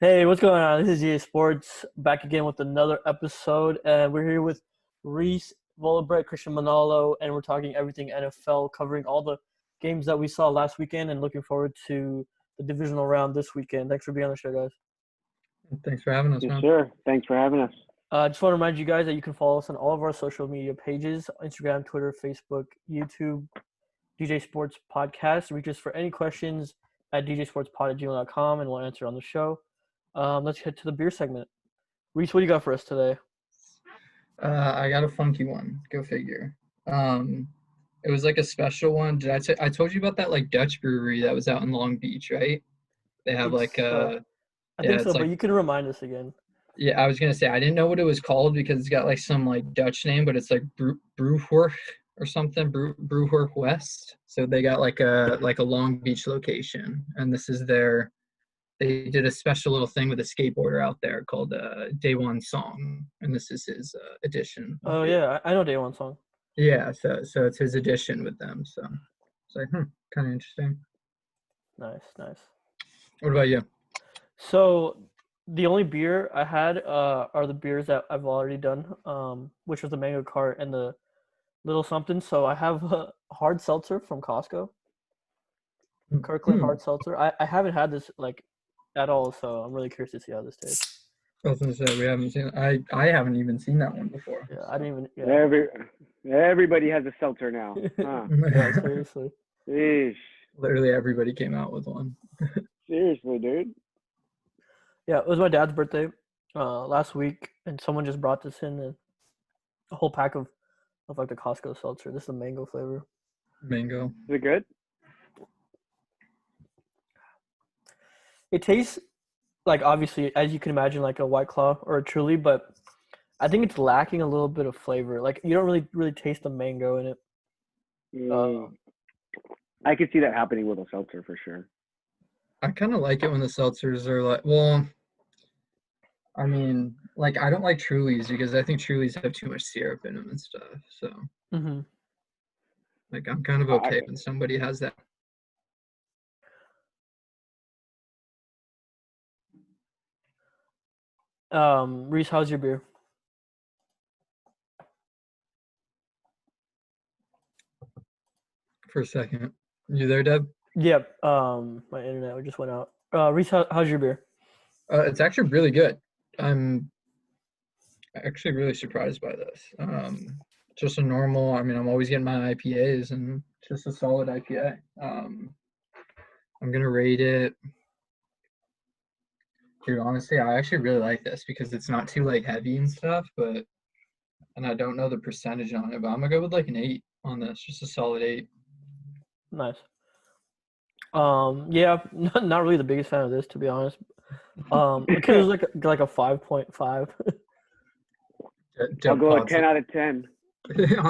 Hey, what's going on? This is GA Sports back again with another episode, and we're here with Rees Vollebregt, Christian Manalo, and we're talking everything NFL, covering all the games that we saw last weekend, and looking forward to the divisional round this weekend. Thanks for being on the show, guys. Thanks for having us, Yes, man. sir. Thanks for having us. I just want to remind you guys that you can follow us on all of our social media pages: Instagram, Twitter, Facebook, YouTube, DJ Sports Podcast. Reach us for any questions at djsportspod@gmail.com, and we'll answer on the show. Let's head to the beer segment. Reese, what do you got for us today? I got a funky one. Go figure. It was like a special one. I told you about that like Dutch brewery that was out in Long Beach, right? They have I think so, it's but like you can remind us again. I was gonna say I didn't know what it was called because it's got like some like Dutch name, but it's like Brewhorch or something, Brewhorch West. So they got like a Long Beach location, and this is their. They did a special little thing with a skateboarder out there called Day One Song, and this is his edition. Oh yeah, I know Day One Song. Yeah, so it's his edition with them. So it's like, kind of interesting. Nice. What about you? So the only beer I had are the beers that I've already done, which was the Mango Cart and the Little Something. So I have a hard seltzer from Costco, Kirkland hard seltzer. I haven't had this like at all, so I'm really curious to see how this tastes. I was gonna say we haven't seen. I haven't even seen that one before. Yeah, I didn't even. Yeah. Everybody has a seltzer now. Huh? Yeah, seriously. Eesh. Literally everybody came out with one. Seriously, dude. Yeah, it was my dad's birthday last week, and someone just brought this in, and a whole pack of like the Costco seltzer. This is the mango flavor. Mango. Is it good? It tastes like, obviously, as you can imagine, like a White Claw or a Truly, but I think it's lacking a little bit of flavor. Like, you don't really taste the mango in it. I could see that happening with a seltzer for sure. I kind of like it when the seltzers are like, well, I mean, like I don't like Trulies because I think Trulies have too much syrup in them and stuff. So, like, I'm kind of okay when somebody has that. Reese, how's your beer? For a second. You there, Deb? Yep. My internet just went out. Reese, how's your beer? It's actually really good. I'm actually really surprised by this. Just a normal. I mean, I'm always getting my IPAs, and just a solid IPA. I'm gonna rate it. Dude, honestly, I actually really like this because it's not too like heavy and stuff, and I don't know the percentage on it, but I'm gonna go with like an 8 on this, just a solid 8. Nice. Yeah, not really the biggest fan of this, to be honest. Because it was like a 5.5. I'll go a 10 out of 10.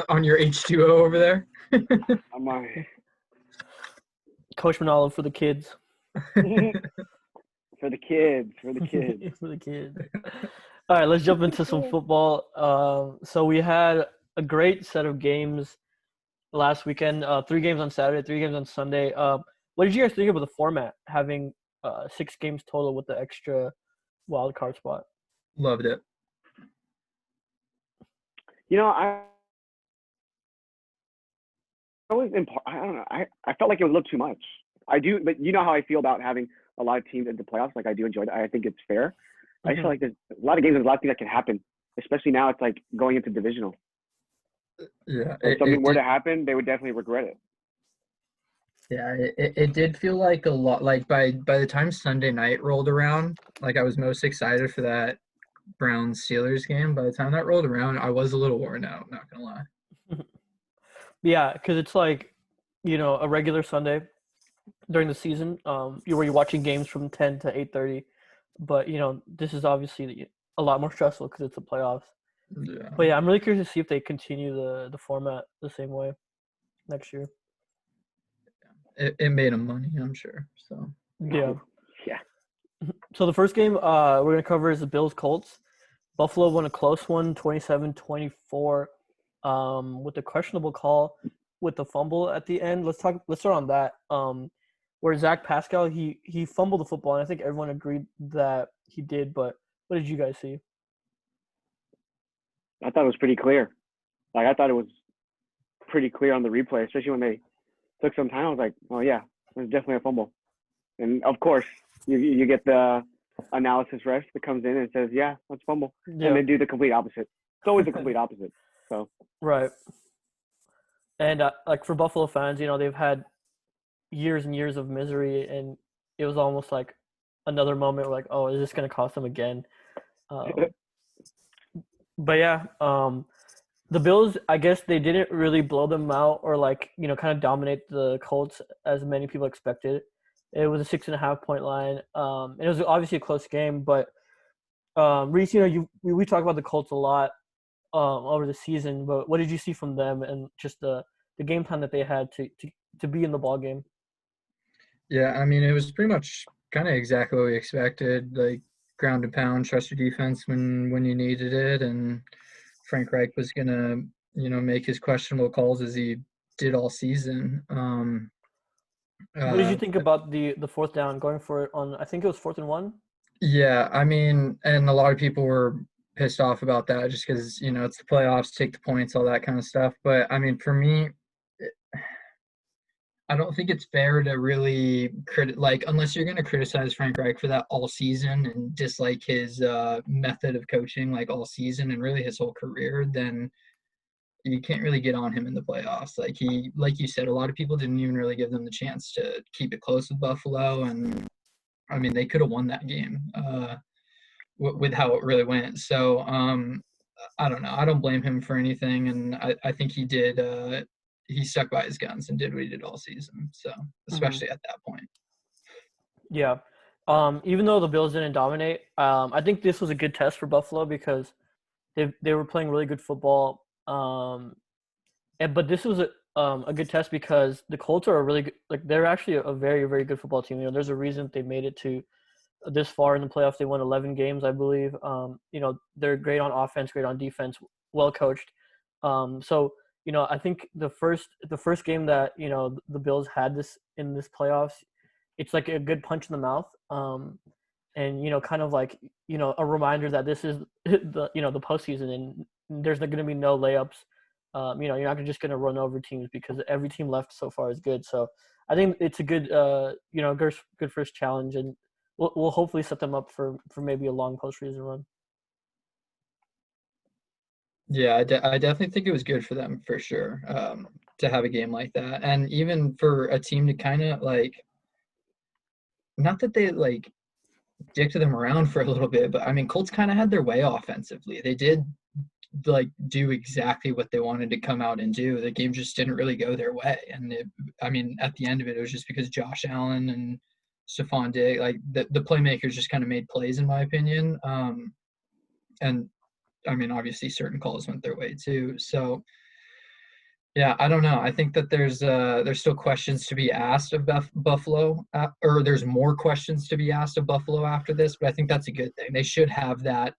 On your H2O over there. On my Coach Manalo for the kids. For the kids. For the kids. All right, let's jump into some football. So we had a great set of games last weekend. 3 games on Saturday, 3 games on Sunday. What did you guys think about the format, having 6 games total with the extra wild card spot? Loved it. You know, I don't know. I felt like it was a little too much. I do, but you know how I feel about having a lot of teams in the playoffs. Like, I do enjoy that. I think it's fair. I just feel like there's a lot of games and a lot of things that can happen, especially now. It's like going into divisional. Yeah. If something were to happen, they would definitely regret it. Yeah, it did feel like a lot. Like by the time Sunday night rolled around, like I was most excited for that Browns Steelers game. By the time that rolled around, I was a little worn out. Not gonna lie. Yeah, because it's like, a regular Sunday during the season, where you're watching games from 10 to 8:30, but this is obviously a lot more stressful because it's the playoffs. Yeah. But yeah, I'm really curious to see if they continue the format the same way next year. It made them money, I'm sure. So yeah. Yeah. So the first game we're gonna cover is the Bills-Colts. Buffalo won a close one, 27-24, with a questionable call with the fumble at the end. Let's start on that. where Zach Pascal he fumbled the football, and I think everyone agreed that he did. But what did you guys see? I thought it was pretty clear. Like I thought it was pretty clear on the replay, especially when they took some time. I was like, oh yeah, it's definitely a fumble. And of course, you get the analysis rest that comes in and says, yeah, that's fumble, Yeah. and they do the complete opposite. It's always the complete opposite. So Right. And like for Buffalo fans, they've had years and years of misery, and it was almost like another moment like, oh, is this going to cost them again? But yeah, the Bills, I guess they didn't really blow them out or like, kind of dominate the Colts as many people expected. It was a 6.5 point line. And it was obviously a close game, but Reese, we talk about the Colts a lot over the season, but what did you see from them and just the game plan that they had to be in the ball game? Yeah, I mean, it was pretty much kind of exactly what we expected. Like ground and pound, trust your defense when you needed it, and Frank Reich was gonna, make his questionable calls as he did all season. What did you think about the fourth down going for it on? I think it was 4th and 1. Yeah, I mean, and a lot of people were pissed off about that just because it's the playoffs, take the points, all that kind of stuff. But I mean, for me, I don't think it's fair to really unless you're going to criticize Frank Reich for that all season and dislike his method of coaching like all season and really his whole career, then you can't really get on him in the playoffs. Like you said, a lot of people didn't even really give them the chance to keep it close with Buffalo, and I mean they could have won that game with how it really went. So I don't know. I don't blame him for anything, and I think he did. He stuck by his guns and did what he did all season. So especially at that point. Yeah. Even though the Bills didn't dominate, I think this was a good test for Buffalo because they were playing really good football. But this was a good test because the Colts are a really good, like they're actually a very, very good football team. There's a reason they made it to this far in the playoffs. They won 11 games, I believe. They're great on offense, great on defense, well coached. So I think the first game that the Bills had in this playoffs, it's like a good punch in the mouth. And kind of like a reminder that this is the postseason, and there's going to be no layups. You're not just going to run over teams because every team left so far is good. So I think it's a good good first challenge, and we'll hopefully set them up for maybe a long postseason run. Yeah, I definitely think it was good for them for sure to have a game like that, and even for a team to kind of not that they dicked them around for a little bit, but I mean Colts kind of had their way offensively. They did do exactly what they wanted to come out and do. The game just didn't really go their way, and at the end of it, it was just because Josh Allen and Stephon Diggs, the playmakers just kind of made plays, in my opinion. And I mean, obviously, certain calls went their way too. So, yeah, I don't know. I think that there's still questions to be asked of Buffalo, or there's more questions to be asked of Buffalo after this. But I think that's a good thing. They should have that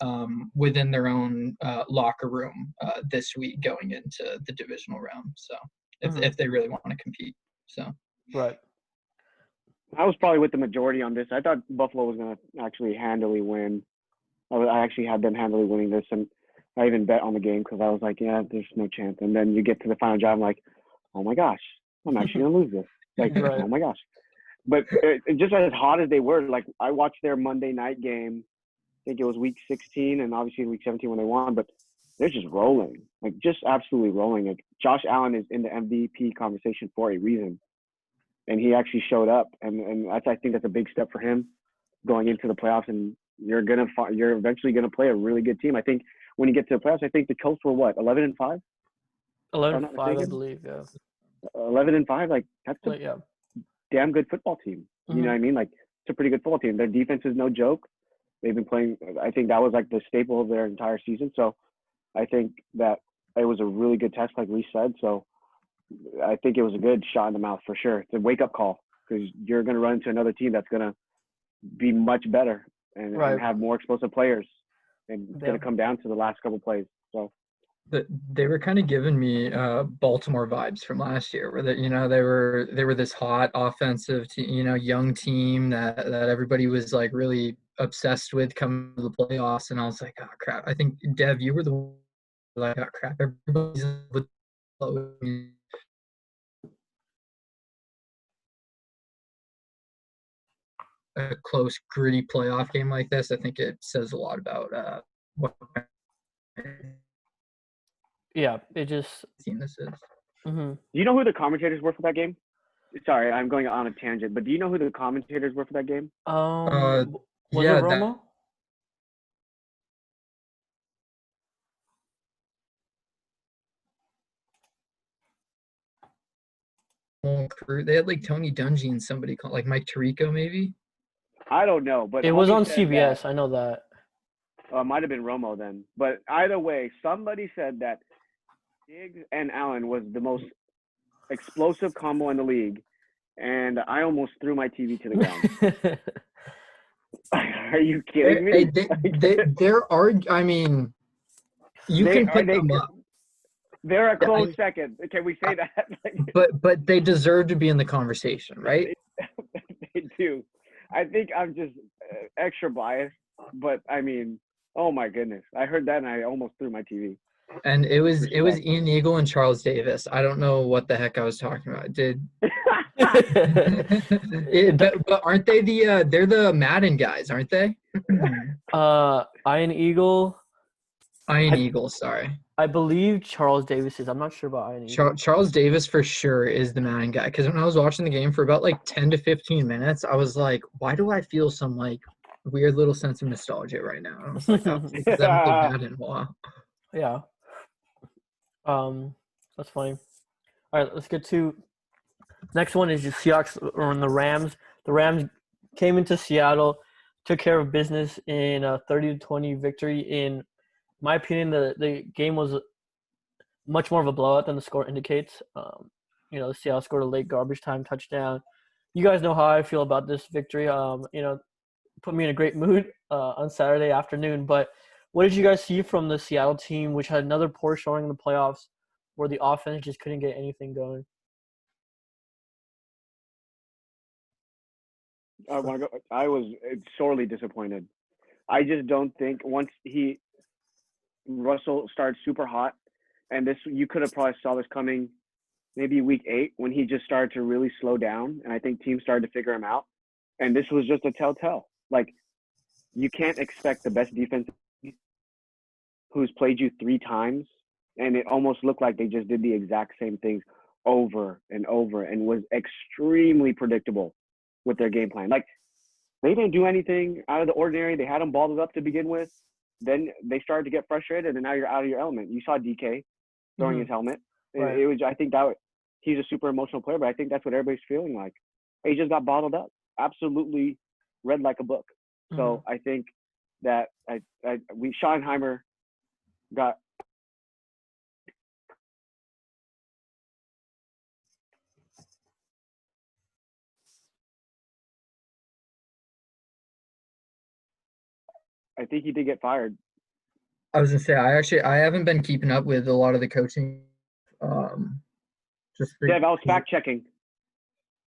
within their own locker room this week going into the divisional round. So, if they really want to compete, so right. I was probably with the majority on this. I thought Buffalo was going to actually handily win. I actually had them handily winning this, and I even bet on the game because I was like, yeah, there's no chance. And then you get to the final drive, I'm like, oh my gosh, I'm actually going to lose this. Right. Oh my gosh. But just as hot as they were, I watched their Monday night game. I think it was week 16 and obviously week 17 when they won, but they're just rolling, just absolutely rolling. Josh Allen is in the MVP conversation for a reason. And he actually showed up. And I think that's a big step for him going into the playoffs. And you're eventually going to play a really good team. I think when you get to the playoffs, I think the Colts were what, 11-5? 11-5, I believe, yeah. 11-5, that's a damn good football team. Mm-hmm. You know what I mean? It's a pretty good football team. Their defense is no joke. They've been playing. I think that was the staple of their entire season. So I think that it was a really good test, like Reese said. So I think it was a good shot in the mouth for sure. It's a wake-up call because you're going to run into another team that's going to be much better and have more explosive players. And it's going to come down to the last couple plays. So They were kind of giving me Baltimore vibes from last year, where they were this hot offensive, young team that everybody was like really obsessed with coming to the playoffs, and I was like, oh crap! I think Dev, you were the one like, oh crap! Everybody's with a close, gritty playoff game like this. I think it says a lot about what Yeah, it just. team this is. Mhm. Do you know who the commentators were for that game? Sorry, I'm going on a tangent, but do you know who the commentators were for that game? Was it Yeah, Romo? whole crew. They had like Tony Dungy and somebody called like Mike Tirico, maybe. I don't know, but It was homie on said CBS. that I know that. it might have been Romo then. But either way, somebody said that Diggs and Allen was the most explosive combo in the league, and I almost threw my TV to the ground. Are you kidding me? There are. I mean, you can put them up, They're a close second. Can we say that? but they deserve to be in the conversation, right? They do. I think I'm just extra biased, but I mean, oh my goodness, I heard that and I almost threw my TV. And it was Respect. Ian Eagle and Charles Davis. I don't know what the heck I was talking about. But aren't they they're the Madden guys, aren't they? Iron Eagle. Ian Eagle, sorry. I believe Charles Davis is. I'm not sure about Iron Eagle. Charles Davis for sure is the Madden guy. Because when I was watching the game for about like 10 to 15 minutes, I was like, why do I feel some like weird little sense of nostalgia right now? And I was like, oh, because I haven't played Madden in a while. Yeah. That's funny. All right, let's get to next one is the Seahawks or the Rams. The Rams came into Seattle, took care of business in a 30-20 victory. In my opinion, the game was much more of a blowout than the score indicates. The Seattle scored a late garbage time touchdown. You guys know how I feel about this victory. Put me in a great mood on Saturday afternoon. But what did you guys see from the Seattle team, which had another poor showing in the playoffs, where the offense just couldn't get anything going? I was sorely disappointed. I just don't think once Russell started super hot, and this you could have probably saw this coming maybe week 8 when he just started to really slow down, and I think teams started to figure him out. And this was just a telltale. Like, you can't expect the best defense who's played you 3 times, and it almost looked like they just did the exact same things over and over and was extremely predictable with their game plan. Like, they didn't do anything out of the ordinary. They had them balled up to begin with. Then they started to get frustrated, and now you're out of your element. You saw DK throwing his helmet. Right. It was. I think that he's a super emotional player, but I think that's what everybody's feeling like. He just got bottled up, absolutely read like a book. So I think that Schottenheimer got. I think he did get fired. I was gonna say I haven't been keeping up with a lot of the coaching. Dev, I was fact checking.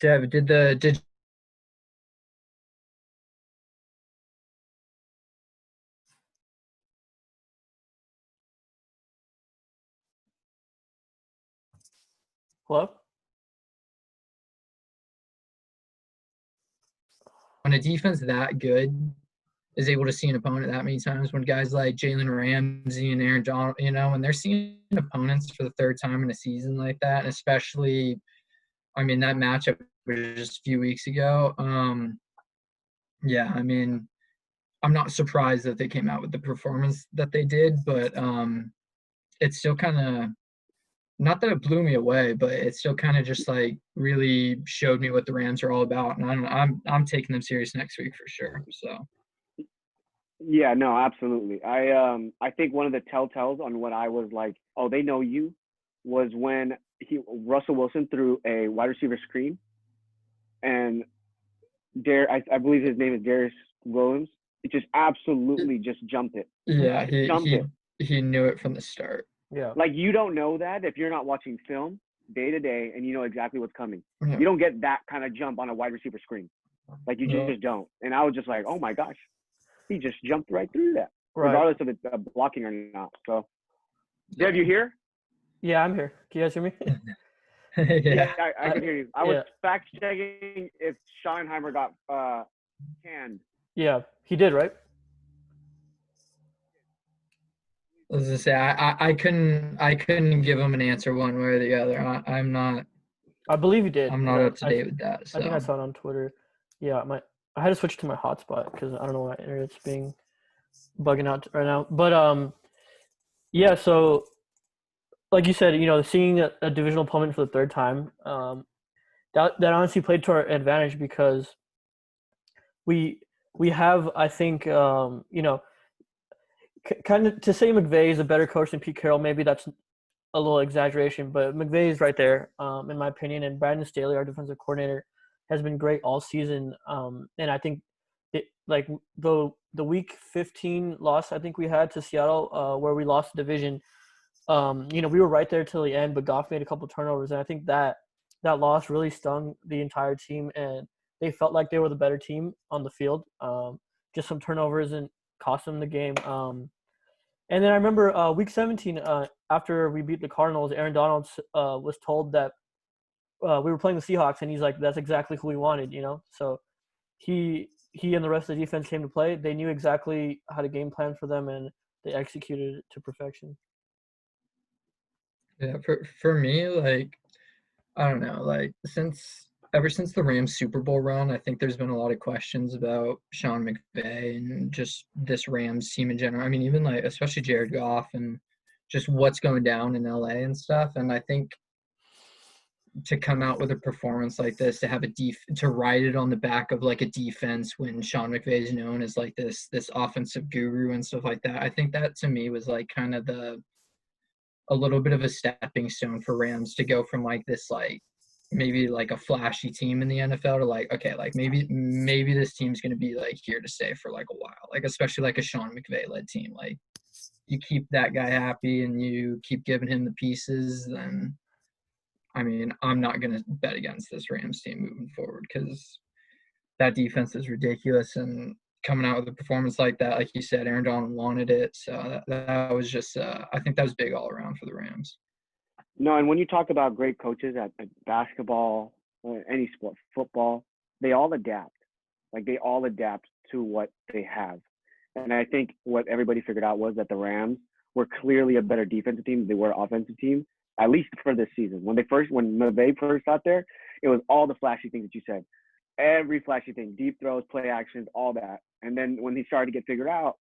Dev, did Hello? when a defense that good is able to see an opponent that many times, when guys like Jalen Ramsey and Aaron Donald, when they're seeing opponents for the 3rd time in a season like that, and especially, I mean, that matchup was just a few weeks ago. Yeah, I mean, I'm not surprised that they came out with the performance that they did, but it's still kind of, not that it blew me away, but it still kind of just like really showed me what the Rams are all about, and I'm taking them serious next week for sure. So. Yeah, no, absolutely. I think one of the telltales on what I was like, oh, they know you, was when Russell Wilson threw a wide receiver screen, and I believe his name is Darius Williams. It just absolutely just jumped it. Yeah, he knew it from the start. Yeah. Like, you don't know that if you're not watching film day to day and you know exactly what's coming. Yeah. You don't get that kind of jump on a wide receiver screen. Like, you No. just don't. And I was just like, oh my gosh, he just jumped right through that, Right. regardless of it blocking or not. So, Dev, you here? Yeah, I'm here. Can you guys hear me? Yeah. I can hear you. I was Yeah. fact checking if Schottenheimer got canned. Yeah, he did, right? I was gonna say I couldn't give him an answer one way or the other. I'm not I believe he did. I'm not up to date with that. I think I So saw it on Twitter. Yeah, I had to switch to my hotspot because I don't know why internet's being bugging out right now. But yeah. So like you said, seeing a divisional opponent for the third time, that honestly played to our advantage because we have, I think, kind of to say McVay is a better coach than Pete Carroll. Maybe that's a little exaggeration, but McVay is right there, in my opinion. And Brandon Staley, our defensive coordinator, has been great all season. And I think like the week 15 loss I think we had to Seattle, where we lost the division. We were right there till the end, but Goff made a couple turnovers, and I think that loss really stung the entire team, and they felt like they were the better team on the field. Just some turnovers and cost them the game. And then I remember week 17, after we beat the Cardinals, Aaron Donald was told that we were playing the Seahawks, and he's like, "That's exactly who we wanted," So he and the rest of the defense came to play. They knew exactly how to game plan for them, and they executed it to perfection. yeah, for me, like I don't know, like ever since the Rams Super Bowl run, I think there's been a lot of questions about Sean McVay and just this Rams team in general. I mean, even like especially Jared Goff and just what's going down in LA and stuff. And I think to come out with a performance like this, to have to ride it on the back of like a defense when Sean McVay is known as like this offensive guru and stuff like that. I think that to me was like kind of a little bit of a stepping stone for Rams to go from like this like maybe like a flashy team in the NFL to like, okay, like maybe this team's gonna be like here to stay for like a while. Like especially like a Sean McVay led team. Like you keep that guy happy and you keep giving him the pieces, then I mean, I'm not gonna bet against this Rams team moving forward because that defense is ridiculous, and coming out with a performance like that, like you said, Aaron Donald wanted it. So that was just, I think that was big all around for the Rams. No, and when you talk about great coaches at basketball, any sport, football, they all adapt. Like, they all adapt to what they have. And I think what everybody figured out was that the Rams were clearly a better defensive team than they were offensive team, at least for this season. When McVay first got there, it was all the flashy things that you said. Every flashy thing, deep throws, play actions, all that. And then when he started to get figured out,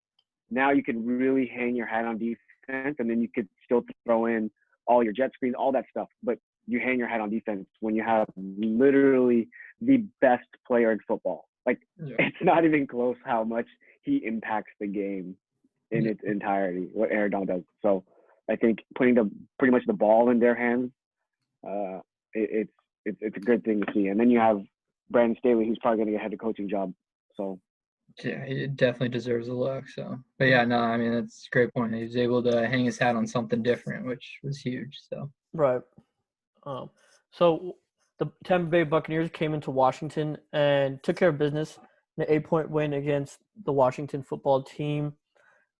now you can really hang your hat on defense, and then you could still throw in all your jet screens, all that stuff. But you hang your hat on defense when you have literally the best player in football. Like, It's not even close how much he impacts the game in its entirety, what Aaron Donald does. So I think putting pretty much the ball in their hands, it's a good thing to see. And then you have Brandon Staley, who's probably going to get a head coaching job. So yeah, he definitely deserves a look. So, but yeah, no, I mean that's a great point. He was able to hang his hat on something different, which was huge. So Right. So the Tampa Bay Buccaneers came into Washington and took care of business. An 8-point win against the Washington football team.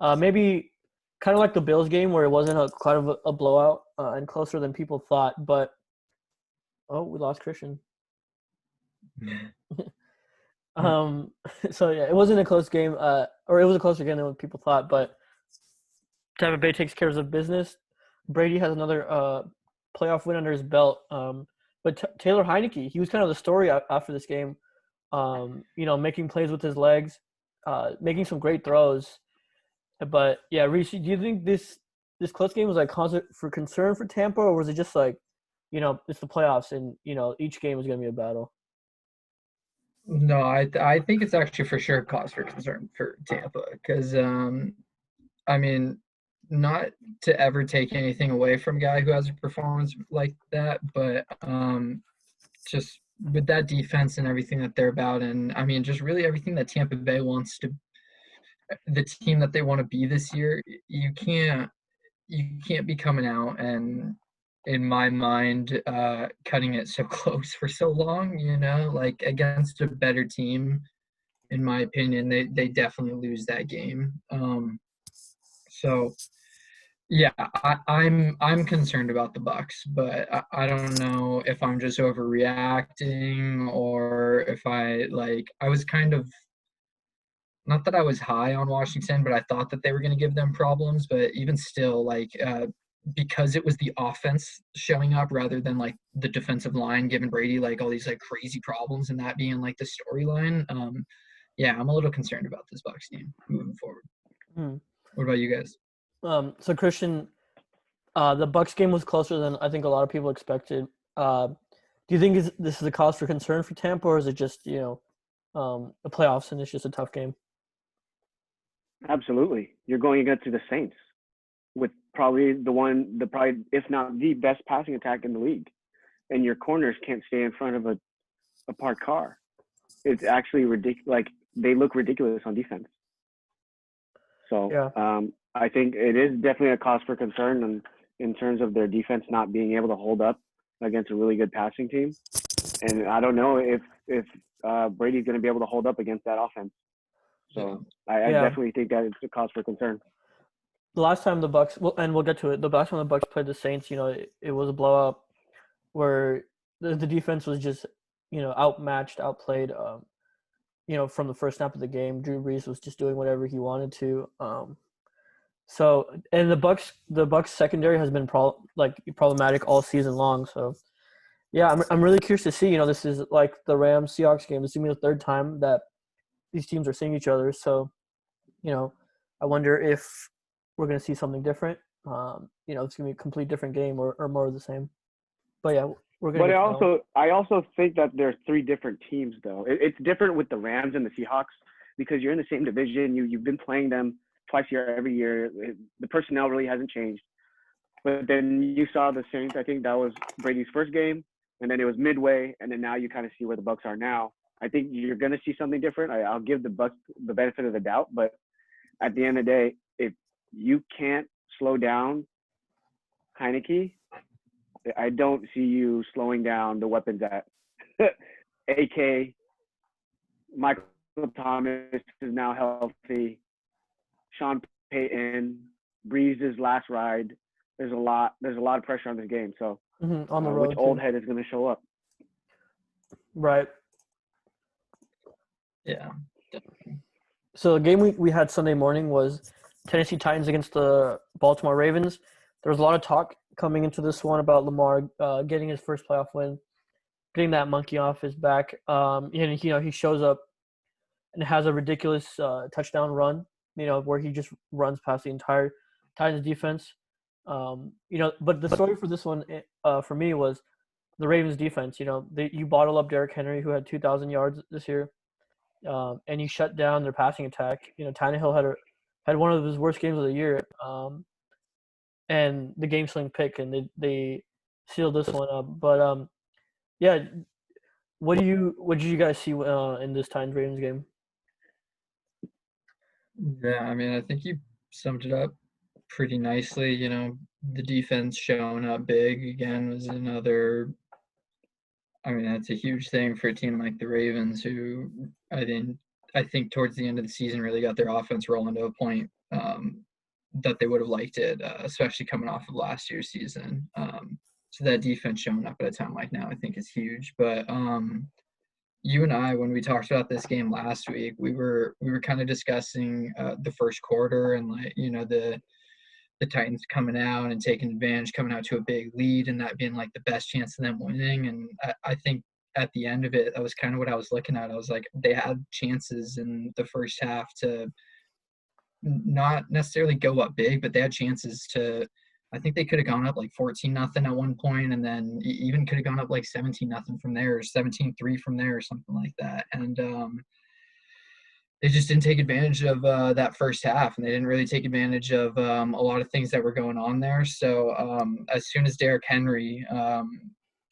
Maybe kind of like the Bills game where it wasn't quite of a blowout and closer than people thought. But we lost Christian. So yeah, it wasn't a close game, or it was a closer game than what people thought. But Tampa Bay takes care of business. Brady has another playoff win under his belt. But Taylor Heineke, he was kind of the story after this game. Making plays with his legs, making some great throws. But yeah, Reese, do you think this close game was like cause for concern for Tampa, or was it just like, it's the playoffs and each game is going to be a battle? no, I think it's actually for sure cause for concern for Tampa because I mean, not to ever take anything away from a guy who has a performance like that, but just with that defense and everything that they're about, and I mean, just really everything that Tampa Bay wants to, the team that they want to be this year, you can't you can't be coming out and, in my mind, cutting it so close for so long, like against a better team, in my opinion, they definitely lose that game. So yeah, I'm concerned about the Bucks, but I don't know if I'm just overreacting or if I was kind of, not that I was high on Washington, but I thought that they were going to give them problems. But even still, because it was the offense showing up rather than like the defensive line giving Brady like all these like crazy problems and that being like the storyline. Yeah, I'm a little concerned about this Bucks team moving forward. Hmm. What about you guys? So Christian, the Bucks game was closer than I think a lot of people expected. Do you think this is a cause for concern for Tampa, or is it just the playoffs and it's just a tough game? Absolutely. You're going against the Saints with probably if not the best passing attack in the league, and your corners can't stay in front of a parked car. It's actually ridiculous. Like, they look ridiculous on defense. So Yeah. I think it is definitely a cause for concern in terms of their defense not being able to hold up against a really good passing team. And I don't know if Brady's going to be able to hold up against that offense. So I definitely think that it's a cause for concern. The last time the Bucks, and we'll get to it. The last time the Bucks played the Saints, it was a blowout where the defense was just, outmatched, outplayed. From the first snap of the game, Drew Rees was just doing whatever he wanted to. So, and the Bucks secondary has been problematic all season long. So, yeah, I'm really curious to see. This is like the Rams Seahawks game. This is gonna be the third time that these teams are seeing each other. So, I wonder if we're gonna see something different. It's gonna be a complete different game or more of the same. But yeah, we're gonna But get to know. I also think that there's three different teams though. It's different with the Rams and the Seahawks because you're in the same division. You've been playing them twice a year, every year. The personnel really hasn't changed. But then you saw the Saints. I think that was Brady's first game, and then it was midway, and then now you kind of see where the Bucks are now. I think you're going to see something different. I'll give the Bucks the benefit of the doubt, but at the end of the day, if you can't slow down Heineke, I don't see you slowing down the weapons at AK. Michael Thomas is now healthy. Sean Payton, Breeze's last ride. There's a lot of pressure on this game. So on the road, which old head is going to show up? Right. Yeah. So the game we had Sunday morning was Tennessee Titans against the Baltimore Ravens. There was a lot of talk coming into this one about Lamar getting his first playoff win, getting that monkey off his back. And he shows up and has a ridiculous touchdown run. Where he just runs past the entire Titans defense. But the story for this one, for me, was the Ravens defense. You bottle up Derrick Henry, who had 2,000 yards this year, and you shut down their passing attack. Tannehill had one of his worst games of the year, and the game-swing pick, and they sealed this one up. But yeah, what did you guys see in this Titans Ravens game? Yeah, I mean, I think you summed it up pretty nicely. The defense showing up big again was another. I mean, that's a huge thing for a team like the Ravens, who I think towards the end of the season really got their offense rolling to a point that they would have liked it, especially coming off of last year's season. So that defense showing up at a time like now, I think, is huge. But you and I, when we talked about this game last week, we were kind of discussing the first quarter and the Titans coming out and taking advantage, coming out to a big lead, and that being like the best chance of them winning. And I think at the end of it, that was kind of what I was looking at. I was like, they had chances in the first half to not necessarily go up big, but they had chances to. I think they could have gone up like 14-0 at one point, and then even could have gone up like 17-0 from there, or 17-3 from there, or something like that. And they just didn't take advantage of that first half, and they didn't really take advantage of a lot of things that were going on there. So as soon as Derrick Henry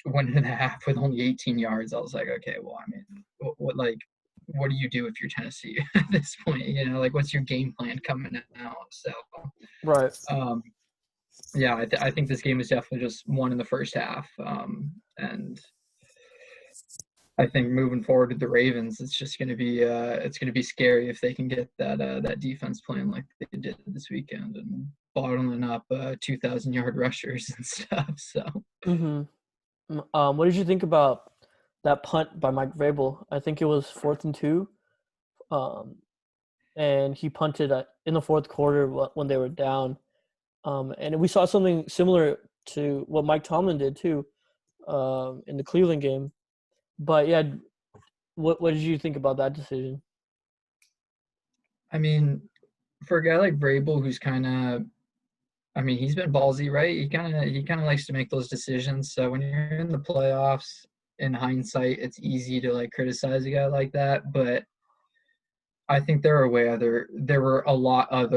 went into the half with only 18 yards, I was like, okay, well, I mean, what do you do if you're Tennessee at this point? What's your game plan coming out? So Right. Yeah, I think this game is definitely just won in the first half. And I think moving forward with the Ravens, it's going to be scary if they can get that defense playing like they did this weekend and bottling up 2,000-yard rushers and stuff. So Mm-hmm. What did you think about that punt by Mike Vrabel? I think it was 4th and 2, um, and he punted in the fourth quarter when they were down. And we saw something similar to what Mike Tomlin did too, in the Cleveland game. But yeah, what did you think about that decision? I mean, for a guy like Vrabel, who's kind of, I mean, he's been ballsy, right? He kind of likes to make those decisions. So when you're in the playoffs, in hindsight, it's easy to like criticize a guy like that. But I think there were a lot of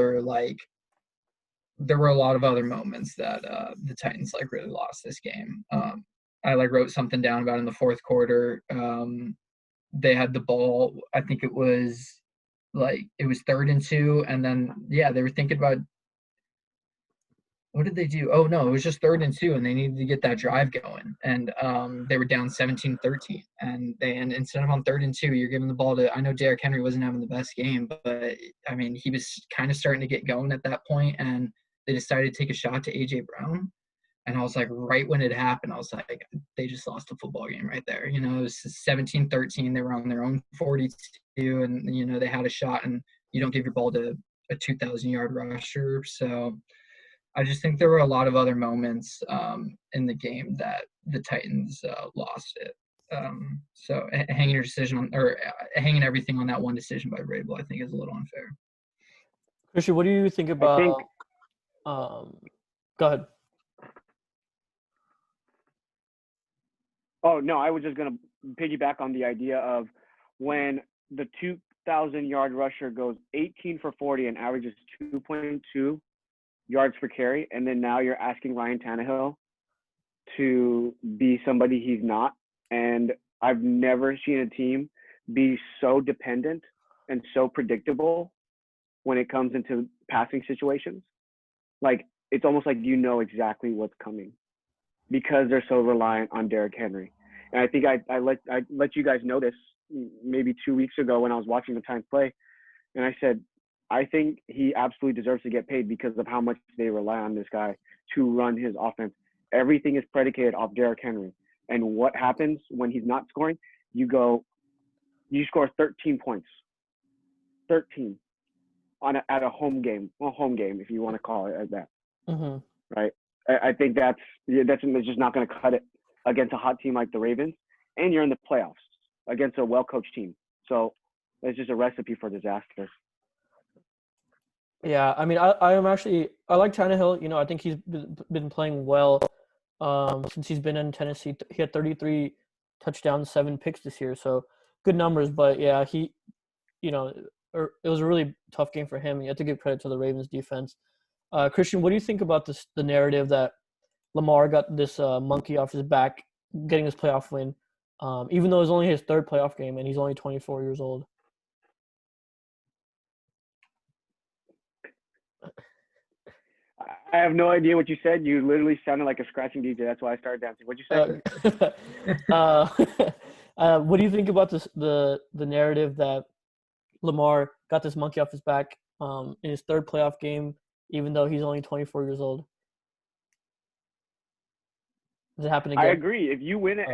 other moments that the Titans like really lost this game. I like wrote something down about in the fourth quarter. They had the ball. I think it was 3rd and 2, and then yeah, they were thinking about what did they do? Oh no, it was just 3rd and 2, and they needed to get that drive going. And they were down 17-13. And instead of on 3rd and 2, you're giving the ball to, I know Derrick Henry wasn't having the best game, but I mean, he was kind of starting to get going at that point, and they decided to take a shot to AJ Brown. And I was like, right when it happened, I was like, they just lost a football game right there. You know, it was 17-13. They were on their own 42, and you know, they had a shot, and you don't give your ball to a 2,000-yard rusher. So I just think there were a lot of other moments in the game that the Titans lost it. So hanging your decision on, or hanging everything on that one decision by Vrabel, I think is a little unfair. Christian, what do you think I think. about? Um, Go ahead. Oh no, I was just gonna piggyback on the idea of when the 2,000-yard rusher goes 18 for 40 and averages 2.2 yards per carry, and then now you're asking Ryan Tannehill to be somebody he's not. And I've never seen a team be so dependent and so predictable when it comes into passing situations. Like it's almost like you know exactly what's coming because they're so reliant on Derrick Henry. And I think I let you guys know this maybe 2 weeks ago when I was watching the Titans play, and I said I think he absolutely deserves to get paid because of how much they rely on this guy to run his offense. Everything is predicated off Derrick Henry. And what happens when he's not scoring? You score 13 points, 13 at a home game, if you want to call it like that, Mm-hmm. right? I think that's just not going to cut it against a hot team like the Ravens, and you're in the playoffs against a well-coached team. So it's just a recipe for disaster. Yeah, I mean, I like Tannehill. You know, I think he's been playing well since he's been in Tennessee. He had 33 touchdowns, 7 picks this year, so good numbers. But yeah, you know, it was a really tough game for him. You have to give credit to the Ravens defense. Christian, what do you think about the narrative that Lamar got this monkey off his back, getting his playoff win, even though it was only his third playoff game and he's only 24 years old? I have no idea what you said. You literally sounded like a scratching DJ. That's why I started dancing. What'd you say? Uh, what do you think about the narrative that Lamar got this monkey off his back in his third playoff game, even though he's only 24 years old? Does it happen I again? agree. If you win it,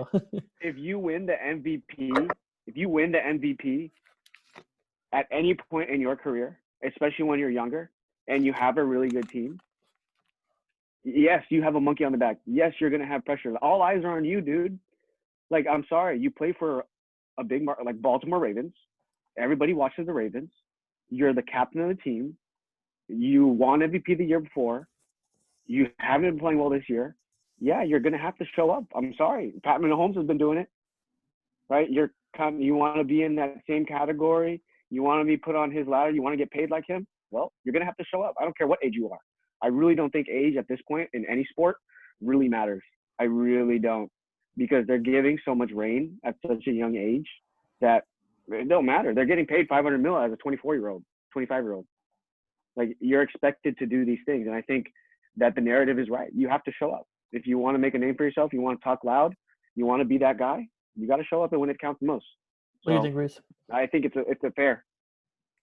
if you win the MVP at any point in your career, especially when you're younger and you have a really good team, yes, you have a monkey on the back. Yes, you're gonna have pressure. All eyes are on you, dude. Like, I'm sorry, you play for a big like Baltimore Ravens. Everybody watches the Ravens. You're the captain of the team. You won MVP the year before. You haven't been playing well this year. Yeah, you're gonna have to show up. I'm sorry. Pat Mahomes has been doing it, right? You want to be in that same category. You want to be put on his ladder. You want to get paid like him. Well, you're gonna have to show up. I don't care what age you are. I really don't think age at this point in any sport really matters. I really don't, because they're giving so much rain at such a young age that it don't matter. They're getting paid 500 mil as a 24-year-old, 25-year-old. Like, you're expected to do these things, and I think that the narrative is right. You have to show up. If you want to make a name for yourself, you want to talk loud, you want to be that guy, you got to show up and when it counts the most. What do you think, Reese? I think it's a fair.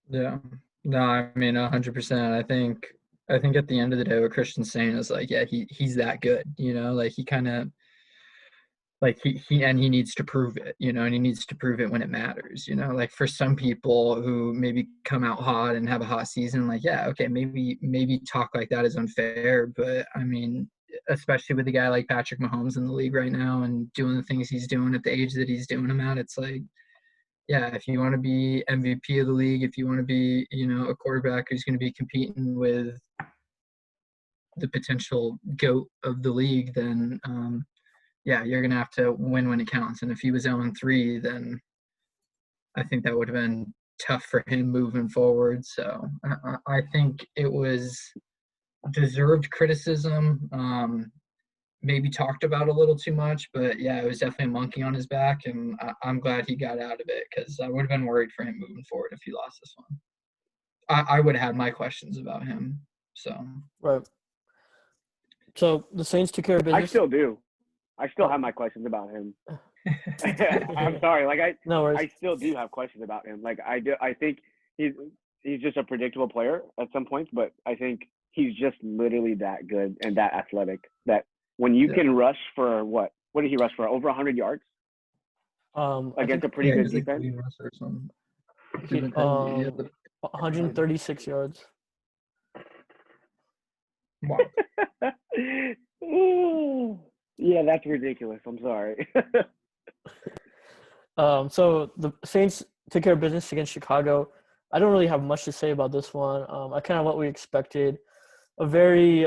Yeah. No, I mean 100%. I think at the end of the day, what Christian's saying is like, yeah, he's that good, you know, like he kind of like he needs to prove it, you know, and he needs to prove it when it matters, you know, like for some people who maybe come out hot and have a hot season, like, yeah, okay, maybe talk like that is unfair, but I mean, especially with a guy like Patrick Mahomes in the league right now and doing the things he's doing at the age that he's doing them at, it's like, yeah, if you want to be MVP of the league, if you want to be, you know, a quarterback who's going to be competing with the potential GOAT of the league, then yeah, you're going to have to win when it counts. And if he was 0-3, then I think that would have been tough for him moving forward. So I think it was deserved criticism, maybe talked about a little too much, but yeah, it was definitely a monkey on his back, and I'm glad he got out of it because I would have been worried for him moving forward if he lost this one. I would have had my questions about him. So Right. So the Saints took care of business. I still do. I still have my questions about him. I'm sorry. Like No worries. I still do have questions about him. Like I do. I think he's just a predictable player at some points, but I think he's just literally that good and that athletic that when you can rush for what did he rush for? Over 100 yards against a pretty good defense. 136 yards. Wow. Ooh. Yeah, that's ridiculous. I'm sorry. So the Saints took care of business against Chicago. I don't really have much to say about this one. I kind of what we expected. A very,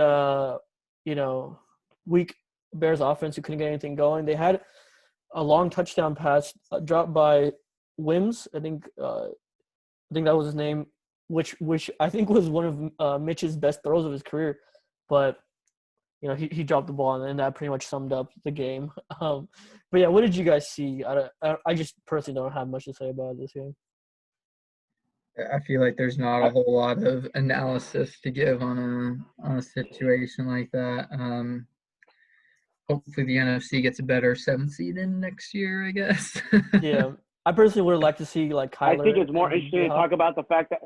weak Bears offense who couldn't get anything going. They had a long touchdown pass dropped by Wims. I think that was his name, which I think was one of Mitch's best throws of his career. But you know, he dropped the ball, and that pretty much summed up the game. But yeah, what did you guys see? I just personally don't have much to say about this game. I feel like there's not a whole lot of analysis to give on a situation like that. Hopefully the NFC gets a better 7th seed in next year, I guess. Yeah, I personally would like to see like Kyler. I think it's more interesting to talk about the fact that.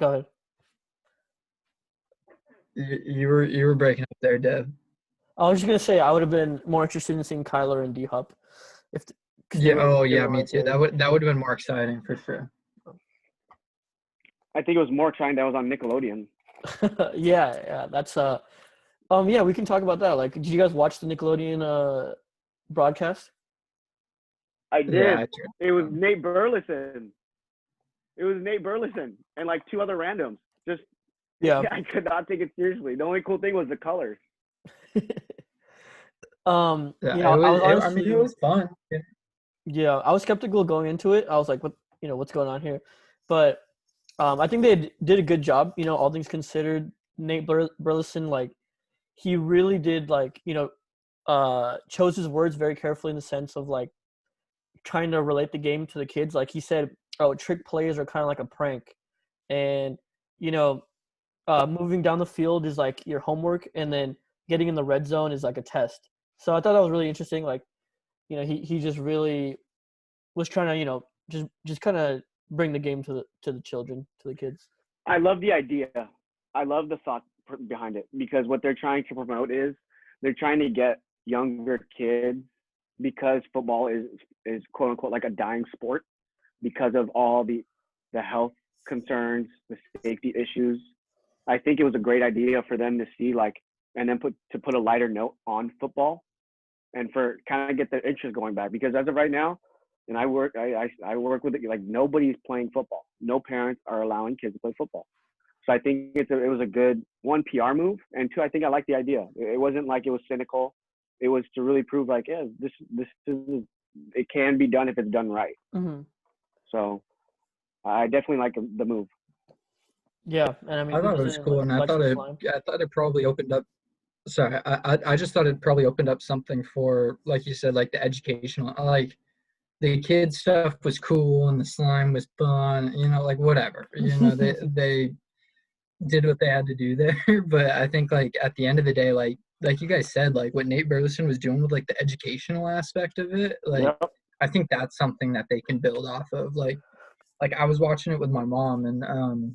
Go ahead. You were breaking up there, Dev. I was just gonna say I would have been more interested in seeing Kyler and D-Hop. Yeah, me too. That would have been more exciting for sure. I think it was more exciting that was on Nickelodeon. yeah, that's yeah, we can talk about that. Like, did you guys watch the Nickelodeon broadcast? I did. Yeah, it was Nate Burleson. And like 2 other randoms. Just yeah, I could not take it seriously. The only cool thing was the colors. Yeah, it was fun. Yeah, I was skeptical going into it. I was like, what's going on here? But I think they did a good job, you know, all things considered. Nate Burleson, like, he really did, like, you know, chose his words very carefully in the sense of, like, trying to relate the game to the kids. Like, he said, trick plays are kind of like a prank. And, you know, moving down the field is, like, your homework, and then getting in the red zone is, like, a test. So I thought that was really interesting. Like, you know, he just really was trying to, you know, just kind of bring the game to the children, to the kids. I love the idea. I love the thought behind it because what they're trying to promote is they're trying to get younger kids because football is quote unquote like a dying sport because of all the health concerns, the safety issues. I think it was a great idea for them to see like and then put a lighter note on football and for kind of get the interest going back because as of right now, and I work with it, like nobody's playing football. No parents are allowing kids to play football. So I think it was a good one PR move, and 2, I think I like the idea. It wasn't like it was cynical. It was to really prove like, yeah, this is it can be done if it's done right. Mm-hmm. So I definitely like the move. Yeah, and I mean, I thought it was cool, and I thought it probably opened up. Sorry, I just thought it probably opened up something for, like you said, like the educational, like the kids stuff was cool and the slime was fun, you know, like whatever, you know, they did what they had to do there. But I think like at the end of the day, like you guys said, like what Nate Burleson was doing with like the educational aspect of it, like Yep. I think that's something that they can build off of. Like I was watching it with my mom, and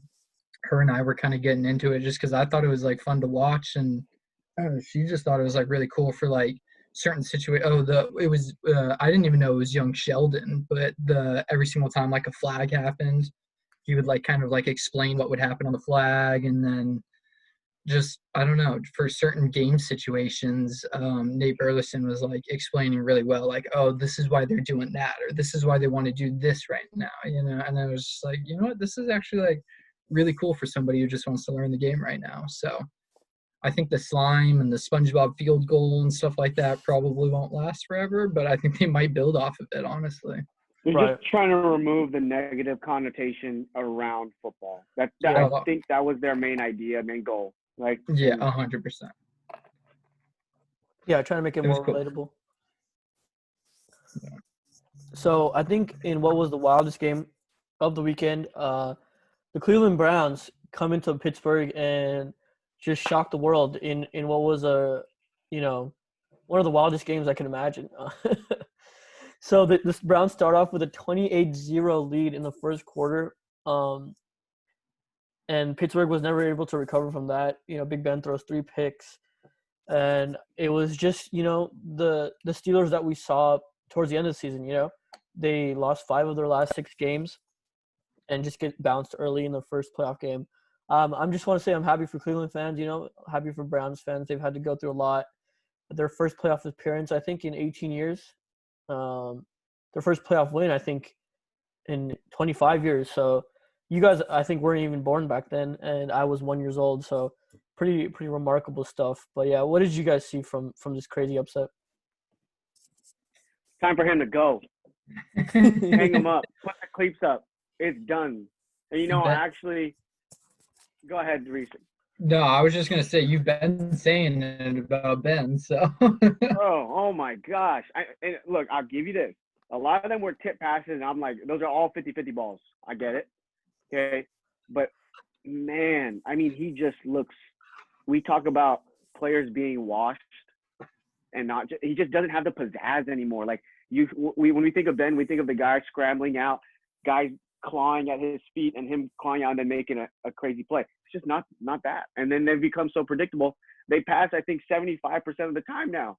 her and I were kind of getting into it just because I thought it was like fun to watch, and I don't know, she just thought it was like really cool for like certain situation. Oh, it was I didn't even know it was young Sheldon, but the every single time like a flag happened, he would like kind of like explain what would happen on the flag, and then just I don't know, for certain game situations, Nate Burleson was like explaining really well, like, oh, this is why they're doing that, or this is why they want to do this right now, you know. And I was just like, you know what, this is actually like really cool for somebody who just wants to learn the game right now. So I think the slime and the SpongeBob field goal and stuff like that probably won't last forever, but I think they might build off of it, honestly. They're Right. just trying to remove the negative connotation around football. Yeah. I think that was their main goal. Like, Yeah, and 100%. Yeah, trying to make it It was more cool. relatable. Yeah. So I think in what was the wildest game of the weekend, the Cleveland Browns come into Pittsburgh and just shock the world in what was you know, one of the wildest games I can imagine. So this Browns start off with a 28-0 lead in the first quarter, and Pittsburgh was never able to recover from that. Big Ben throws 3 picks, and it was just the Steelers that we saw towards the end of the season. They lost 5 of their last 6 games and just get bounced early in the first playoff game. I'm just want to say I'm happy for Cleveland fans, happy for Browns fans. They've had to go through a lot. Their first playoff appearance, I think, in 18 years. Their first playoff win, I think, in 25 years. So you guys, I think, weren't even born back then, and I was 1 year old. So pretty remarkable stuff. But yeah, what did you guys see from this crazy upset? time for him to go. Hang him up. Put the cleats up. It's done. And actually, go ahead, Reese. No, I was just gonna say you've been saying it about Ben, so. Oh my gosh. And look, I'll give you this. A lot of them were tip passes, and I'm like, those are all 50-50 balls. I get it. Okay. But, man, I mean, he just looks – we talk about players being washed and not – he just doesn't have the pizzazz anymore. Like, when we think of Ben, we think of the guy scrambling out, guys clawing at his feet and him clawing out and then making a crazy play. It's just not that. And then they've become so predictable. They pass, I think, 75% of the time now.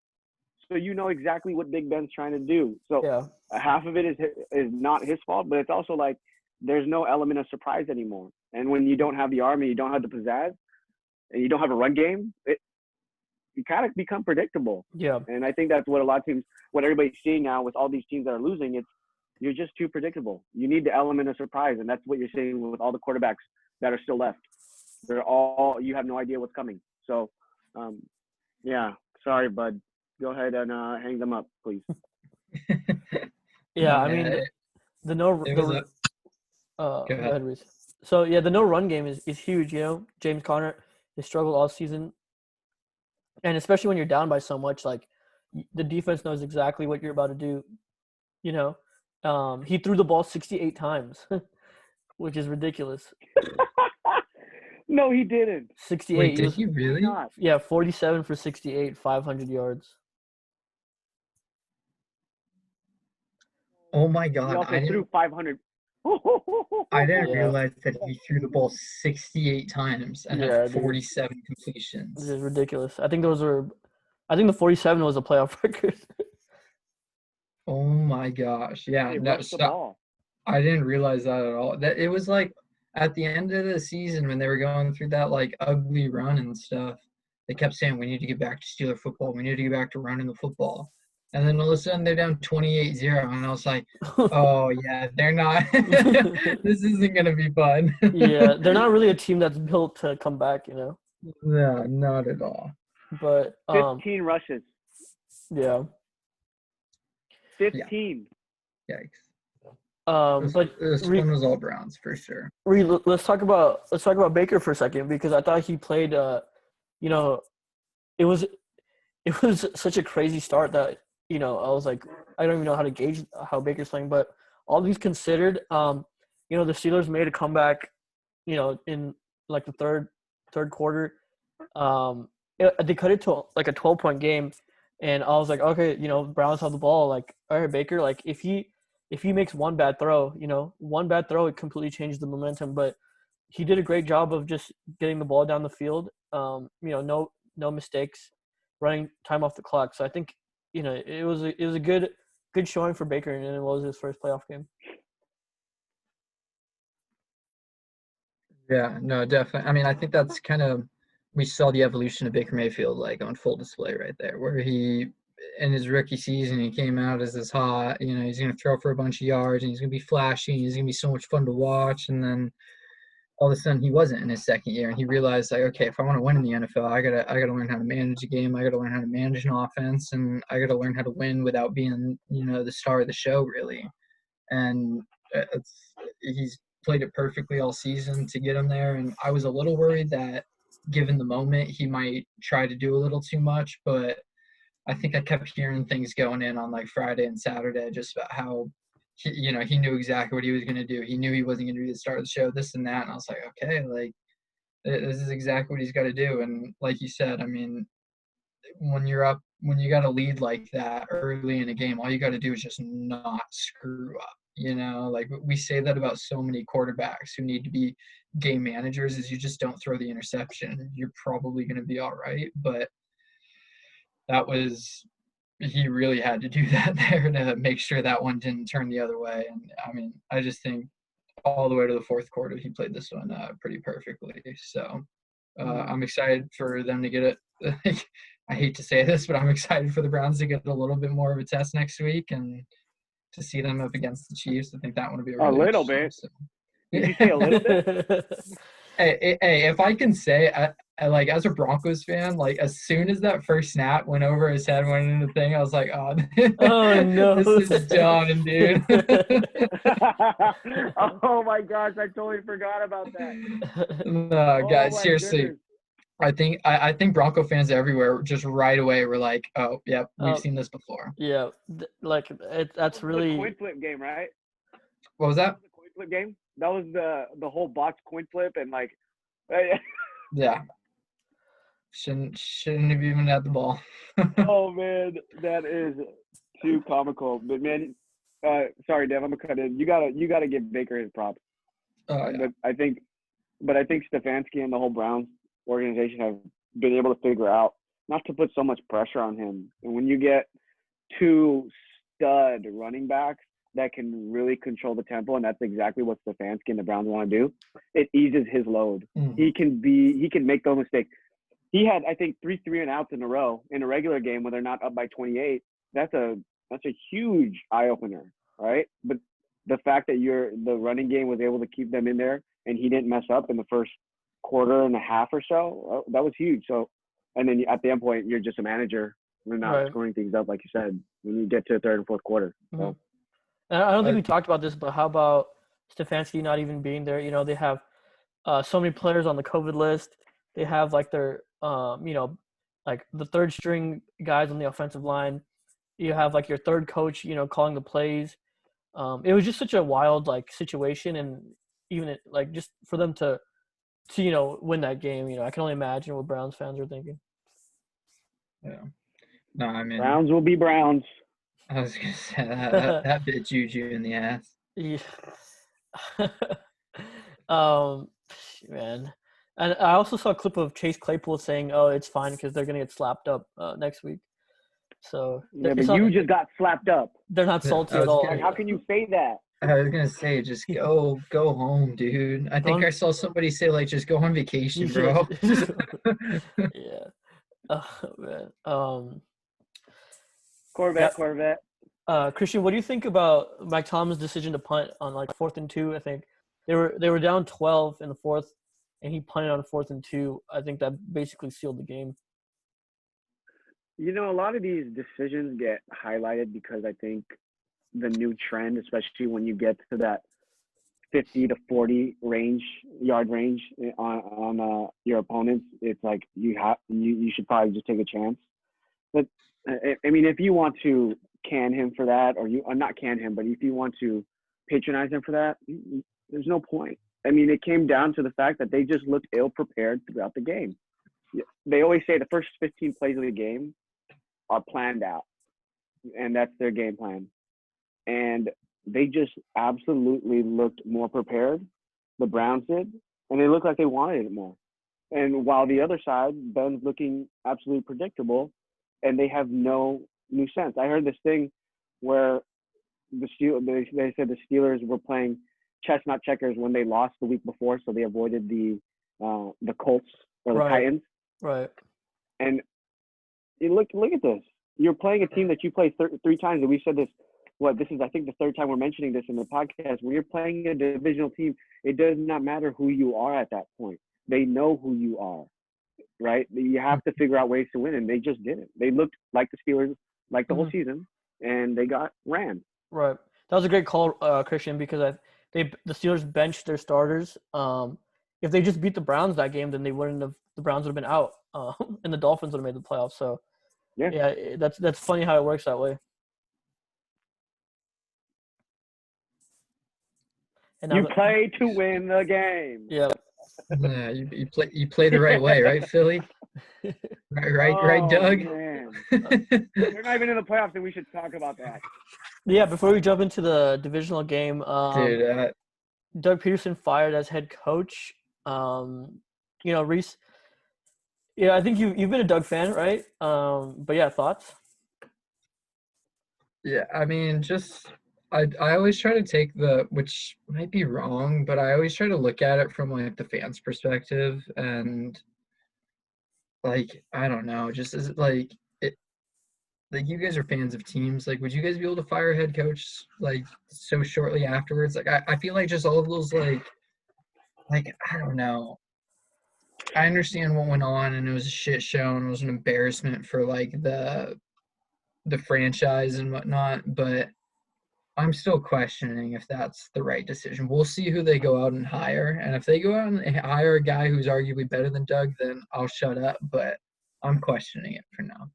So you know exactly what Big Ben's trying to do. So Yeah. half of it is not his fault, but it's also like there's no element of surprise anymore. And when you don't have the arm and you don't have the pizzazz and you don't have a run game, you kind of become predictable. Yeah. And I think that's what a lot of teams, what everybody's seeing now with all these teams that are losing, you're just too predictable. You need the element of surprise, and that's what you're seeing with all the quarterbacks that are still left. You have no idea what's coming. So, yeah, sorry, bud. Go ahead and hang them up, please. Yeah, I mean, go ahead, Reese. So yeah, the no run game is huge. James Conner has struggled all season, and especially when you're down by so much, like the defense knows exactly what you're about to do. He threw the ball 68 times, which is ridiculous. No, he didn't. 68. Wait, did he really? Yeah, 47 for 68, 500 yards. Oh my God! He also threw 500. I didn't realize that he threw the ball 68 times and had 47 completions. This is ridiculous. I think the 47 was a playoff record. Oh my gosh! Yeah, the ball. I didn't realize that at all. That it was like at the end of the season when they were going through that like ugly run and stuff. They kept saying we need to get back to Steeler football. We need to get back to running the football. And then all of a sudden they're down 28-0, and I was like, "Oh yeah, they're not. This isn't gonna be fun." Yeah, they're not really a team that's built to come back, No, not at all. But 15 rushes. Yeah. 15. Yikes. But this one was all Browns for sure. Let's talk about Baker for a second, because I thought he played. It was such a crazy start that I was like, I don't even know how to gauge how Baker's playing. But all these considered, the Steelers made a comeback, in like the third quarter. They cut it to like a 12-point game, and I was like, okay, Browns have the ball. Like, all right, Baker, like if he makes one bad throw, it completely changed the momentum. But he did a great job of just getting the ball down the field. No mistakes, running time off the clock. So I think it was a good showing for Baker, and it was his first playoff game. Yeah, no, definitely. I mean, I think that's kind of we saw the evolution of Baker Mayfield like on full display right there, where he in his rookie season he came out as this hot, he's gonna throw for a bunch of yards and he's gonna be flashy and he's gonna be so much fun to watch, and then all of a sudden he wasn't in his second year and he realized like, okay, if I want to win in the NFL, I gotta learn how to manage a game, I gotta learn how to manage an offense, and I gotta learn how to win without being, the star of the show really. And he's played it perfectly all season to get him there. And I was a little worried that given the moment, he might try to do a little too much, but I think I kept hearing things going in on like Friday and Saturday just about how he knew exactly what he was going to do. He knew he wasn't going to be the star of the show, this and that. And I was like, okay, like this is exactly what he's got to do. And like you said, I mean, when you got a lead like that early in a game, all you got to do is just not screw up. Like we say that about so many quarterbacks who need to be game managers, is you just don't throw the interception. You're probably going to be all right. But he really had to do that there to make sure that one didn't turn the other way. And I mean, I just think all the way to the fourth quarter, he played this one pretty perfectly. So I'm excited for them to get it. I hate to say this, but I'm excited for the Browns to get a little bit more of a test next week and to see them up against the Chiefs. I think that one will be a little bit. So. Did you say a little bit? Hey, if I can say, I like as a Broncos fan, like as soon as that first snap went over his head, went into the thing, I was like, oh no, this is done, dude. Oh my gosh, I totally forgot about that. No, guys, seriously. Goodness. I think Bronco fans everywhere just right away were like, oh, yep, we've seen this before. Yeah, like that's really the coin flip game, right? What was that? The coin flip game. That was the whole box coin flip and like. Yeah. Shouldn't have even had the ball. Oh man, that is too comical. But man, sorry, Dev, I'm gonna cut in. You gotta give Baker his props. Oh yeah. But I think Stefanski and the whole Browns organization have been able to figure out not to put so much pressure on him. And when you get two stud running backs that can really control the tempo, and that's exactly what Stefanski and the Browns want to do, it eases his load. He can make those mistakes. He had, I think, 3 and outs in a row in a regular game when they're not up by 28. That's a huge eye opener, right? But the fact that the running game was able to keep them in there and he didn't mess up in the first quarter and a half or so, that was huge. So, and then at the end point, you're just a manager. We're not scoring things up, like you said, when you get to the third and fourth quarter. So. And I don't think we talked about this, but how about Stefanski not even being there? They have so many players on the COVID list. They have like their, like the third string guys on the offensive line. You have like your third coach, calling the plays. It was just such a wild like situation, and even like just for them to win that game. I can only imagine what Browns fans are thinking. Yeah. No, I mean Browns will be Browns. I was gonna say that bit Juju in the ass. Yeah. Man. And I also saw a clip of Chase Claypool saying, "Oh, it's fine because they're gonna get slapped up next week." So yeah, but you just got slapped up. They're not salty at all. How can you say that? I was gonna say, just go home, dude. I think I saw somebody say like, just go on vacation, bro. Yeah. Oh man. Corvette. Christian, what do you think about Mike Tomlin's decision to punt on like 4th and 2? I think they were down 12 in the fourth, and he punted on 4th and 2. I think that basically sealed the game. A lot of these decisions get highlighted because I think the new trend, especially when you get to that 50 to 40 yard range on your opponents, it's like you should probably just take a chance. But I mean, if you want to can him for that, or not can him, but if you want to patronize him for that, there's no point. I mean, it came down to the fact that they just looked ill-prepared throughout the game. They always say the first 15 plays of the game are planned out, and that's their game plan. And they just absolutely looked more prepared. The Browns did, and they looked like they wanted it more. And while the other side, Ben's looking absolutely predictable, and they have no new sense. I heard this thing where they said the Steelers were playing chess, not checkers, when they lost the week before, so they avoided the Colts or the Titans. Right. And you look at this. You're playing a team that you play 3 times, and we said this. This is, I think, the 3rd time we're mentioning this in the podcast. When you're playing a divisional team, it does not matter who you are at that point. They know who you are, right? You have to figure out ways to win, and they just didn't. They looked like the Steelers, like the whole season, and they got ran. Right. That was a great call, Christian, because the Steelers benched their starters. If they just beat the Browns that game, then they wouldn't have. The Browns would have been out, and the Dolphins would have made the playoffs. So, yeah, that's funny how it works that way. And you play to win the game. Yeah. Yeah, you play the right way, right, Philly? Right, Doug? Man. They're not even in the playoffs, and we should talk about that. Yeah, before we jump into the divisional game, Dude, Doug Peterson fired as head coach. Rees. Yeah, I think you've been a Doug fan, right? But yeah, thoughts? Yeah, I mean, I always try to take which might be wrong, but I always try to look at it from like the fans' perspective, and like I don't know, just as like it, like you guys are fans of teams, like would you guys be able to fire a head coach like so shortly afterwards? Like I feel like just all of those like I don't know. I understand what went on, and it was a shit show, and it was an embarrassment for like the franchise and whatnot, but I'm still questioning if that's the right decision. We'll see who they go out and hire. And if they go out and hire a guy who's arguably better than Doug, then I'll shut up. But I'm questioning it for now.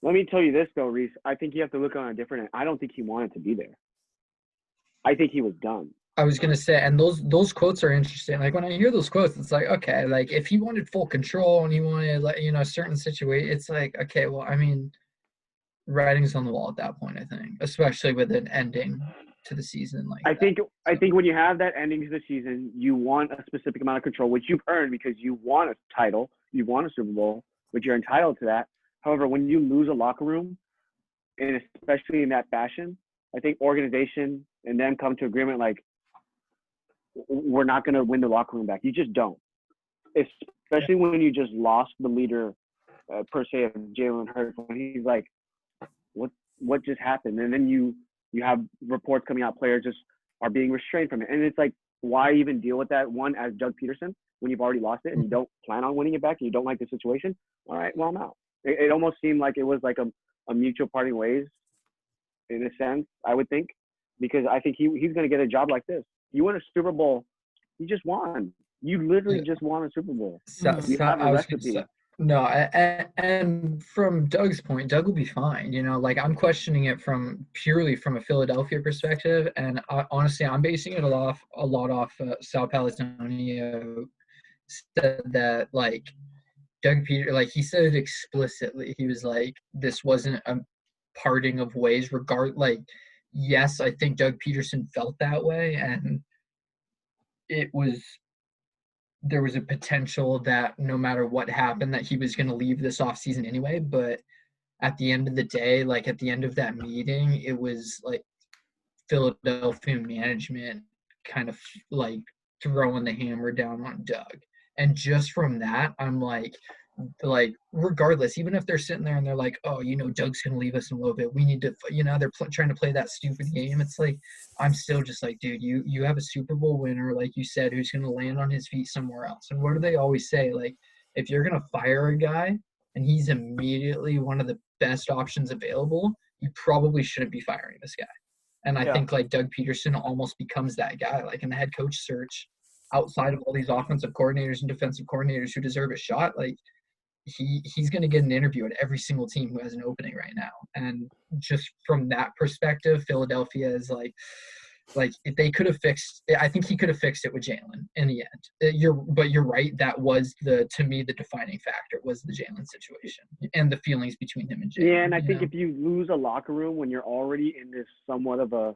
Let me tell you this, though, Reese. I think you have to look on a different end. I don't think he wanted to be there. I think he was done. I was going to say, and those quotes are interesting. Like, when I hear those quotes, it's like, okay, like, if he wanted full control and he wanted, like, a certain situation, it's like, okay, well, I mean, writing's on the wall at that point, I think, especially with an ending to the season. Like I think when you have that ending to the season, you want a specific amount of control, which you've earned because you won a title, you won a Super Bowl, which you're entitled to that. However, when you lose a locker room, and especially in that fashion, I think organization and them come to agreement like we're not going to win the locker room back. You just don't, especially when you just lost the leader per se of Jalen Hurts. When he's like, what just happened? And then you have reports coming out, players just are being restrained from it. And it's like, why even deal with that one as Doug Peterson when you've already lost it and you don't plan on winning it back and you don't like the situation? All right, well, I'm out. It almost seemed like it was like a mutual parting ways in a sense, I would think, because I think he's going to get a job like this. You win a Super Bowl, you just won. You literally just won a Super Bowl. You have a recipe. No, and from Doug's point, Doug will be fine. Like I'm questioning it purely from a Philadelphia perspective, and honestly, I'm basing it a lot off Sal Paolantonio said that like Doug Peter, like he said it explicitly. He was like, this wasn't a parting of ways. Yes, I think Doug Peterson felt that way, and there was a potential that no matter what happened that he was going to leave this offseason anyway. But at the end of the day, like at the end of that meeting, it was like Philadelphia management kind of like throwing the hammer down on Doug. And just from that, I'm like regardless, even if they're sitting there and they're like, oh, Doug's going to leave us in a little bit, we need to, they're trying to play that stupid game. It's like, I'm still just like, dude, you have a Super Bowl winner, like you said, who's going to land on his feet somewhere else. And what do they always say? Like, if you're going to fire a guy and he's immediately one of the best options available, you probably shouldn't be firing this guy. And I think like Doug Peterson almost becomes that guy, like in the head coach search, outside of all these offensive coordinators and defensive coordinators who deserve a shot. Like, he's going to get an interview at every single team who has an opening right now. And just from that perspective, Philadelphia is like, Like if they could have fixed, I think he could have fixed it with Jalen in the end. You're right. That was to me, the defining factor was the Jalen situation and the feelings between him and Jalen. Yeah, and I think if you lose a locker room when you're already in this somewhat of a,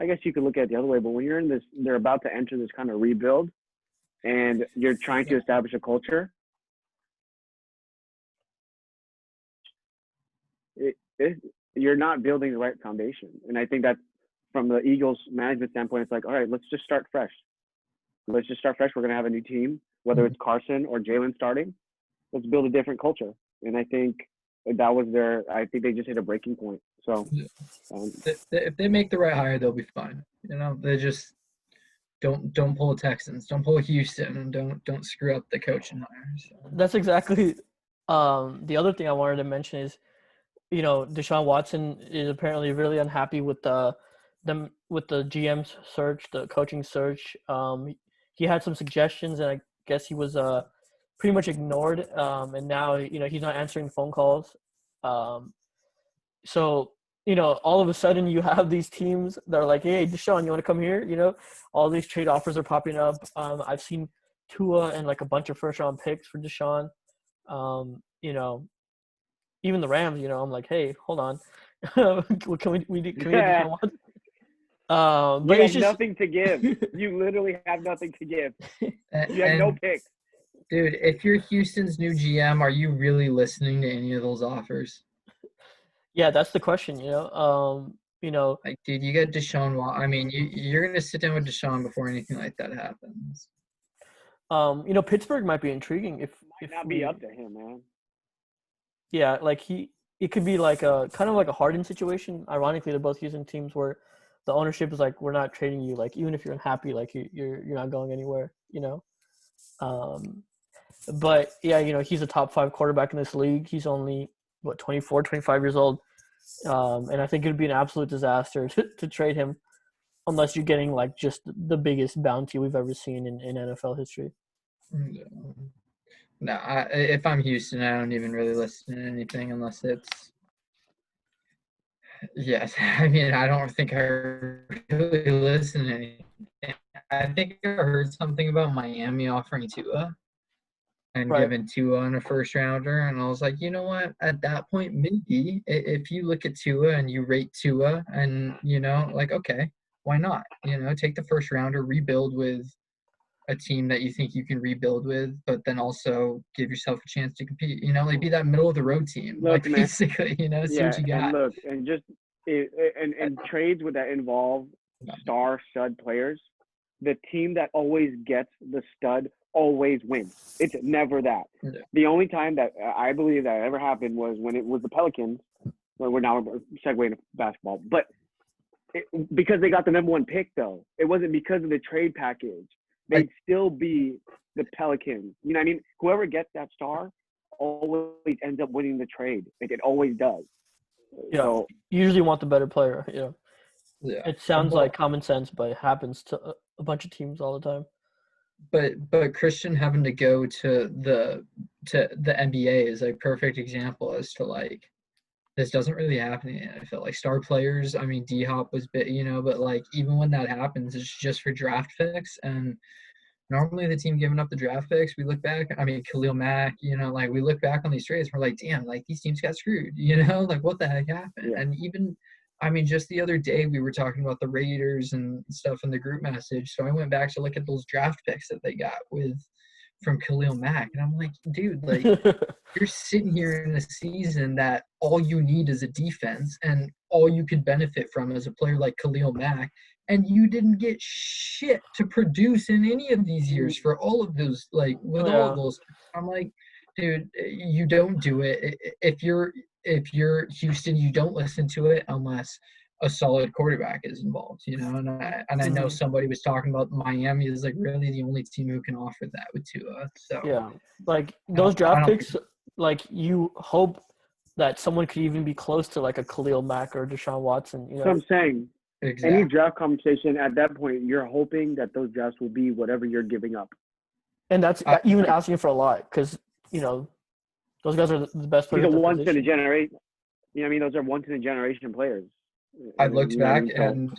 I guess you could look at it the other way, but when you're in this, they're about to enter this kind of rebuild, and you're trying to establish a culture. You're not building the right foundation, and I think that from the Eagles management standpoint, it's like, all right, let's just start fresh. Let's just start fresh. We're going to have a new team, whether it's Carson or Jalen starting. Let's build a different culture. And I think that was I think they just hit a breaking point. So if they make the right hire, they'll be fine. They just don't pull a Texans, don't pull a Houston, and don't screw up the coaching hire. So. That's exactly the other thing I wanted to mention is, Deshaun Watson is apparently really unhappy with the GM's search, the coaching search. He had some suggestions, and I guess he was pretty much ignored. And now he's not answering phone calls. So all of a sudden you have these teams that are like, hey, Deshaun, you want to come here? All these trade offers are popping up. I've seen Tua and like a bunch of first round picks for Deshaun. Even the Rams, I'm like, hey, hold on. Can we get Deshaun Watson? But you it's have just nothing to give. You literally have nothing to give. You have no picks. Dude, if you're Houston's new GM, are you really listening to any of those offers? Yeah, that's the question, Like, dude, you get Deshaun Watson. I mean, you're going to sit down with Deshaun before anything like that happens. Pittsburgh might be intriguing if not be up to him, man. Yeah, like it could be like a kind of like a Harden situation. Ironically, they're both Houston teams where the ownership is like, we're not trading you. Like, even if you're unhappy, like you're not going anywhere, But yeah, he's a top 5 quarterback in this league. He's only 24, 25 years old. And I think it would be an absolute disaster to trade him unless you're getting like just the biggest bounty we've ever seen in NFL history. No, if I'm Houston, I don't even really listen to anything unless it's – yes, I mean, I don't think I really listen to anything. I think I heard something about Miami offering Tua and giving Tua on a first rounder, and I was like, you know what? At that point, maybe if you look at Tua and you rate Tua and, like, okay, why not? Take the first rounder, rebuild with – a team that you think you can rebuild with, but then also give yourself a chance to compete. Like be that middle of the road team, look, man, basically. See what you got. And look, and just and trades with that involve star stud players. The team that always gets the stud always wins. It's never that. Yeah. The only time that I believe that ever happened was when it was the Pelicans. Well, we're now segueing to basketball, but because they got the number 1 pick, though, it wasn't because of the trade package. They'd still be the Pelicans. You know what I mean? Whoever gets that star always ends up winning the trade. Like it always does. Yeah. So, you usually want the better player. Yeah. It sounds like common sense, but it happens to a bunch of teams all the time. But Christian having to go to the NBA is a perfect example as to like this doesn't really happen in the NFL. Like star players, I mean, D-Hop was bit, but like even when that happens, it's just for draft picks. And normally the team giving up the draft picks, we look back, I mean, Khalil Mack, like we look back on these trades, we're like, damn, like these teams got screwed, like what the heck happened? Yeah. And even, I mean, just the other day we were talking about the Raiders and stuff in the group message. So I went back to look at those draft picks that they got from Khalil Mack. And I'm like, dude, like you're sitting here in a season that all you need is a defense and all you could benefit from is a player like Khalil Mack. And you didn't get shit to produce in any of these years for all of those, like with all of those. I'm like, dude, you don't do it. If you're Houston, you don't listen to it unless a solid quarterback is involved, and I know somebody was talking about Miami is like really the only team who can offer that with Tua. So yeah, like those draft picks, like you hope that someone could even be close to like a Khalil Mack or Deshaun Watson. So I'm saying any draft conversation at that point, you're hoping that those drafts will be whatever you're giving up, and that's even asking for a lot because those guys are the best players. These are once in a generation. Those are once in a generation players. I looked back and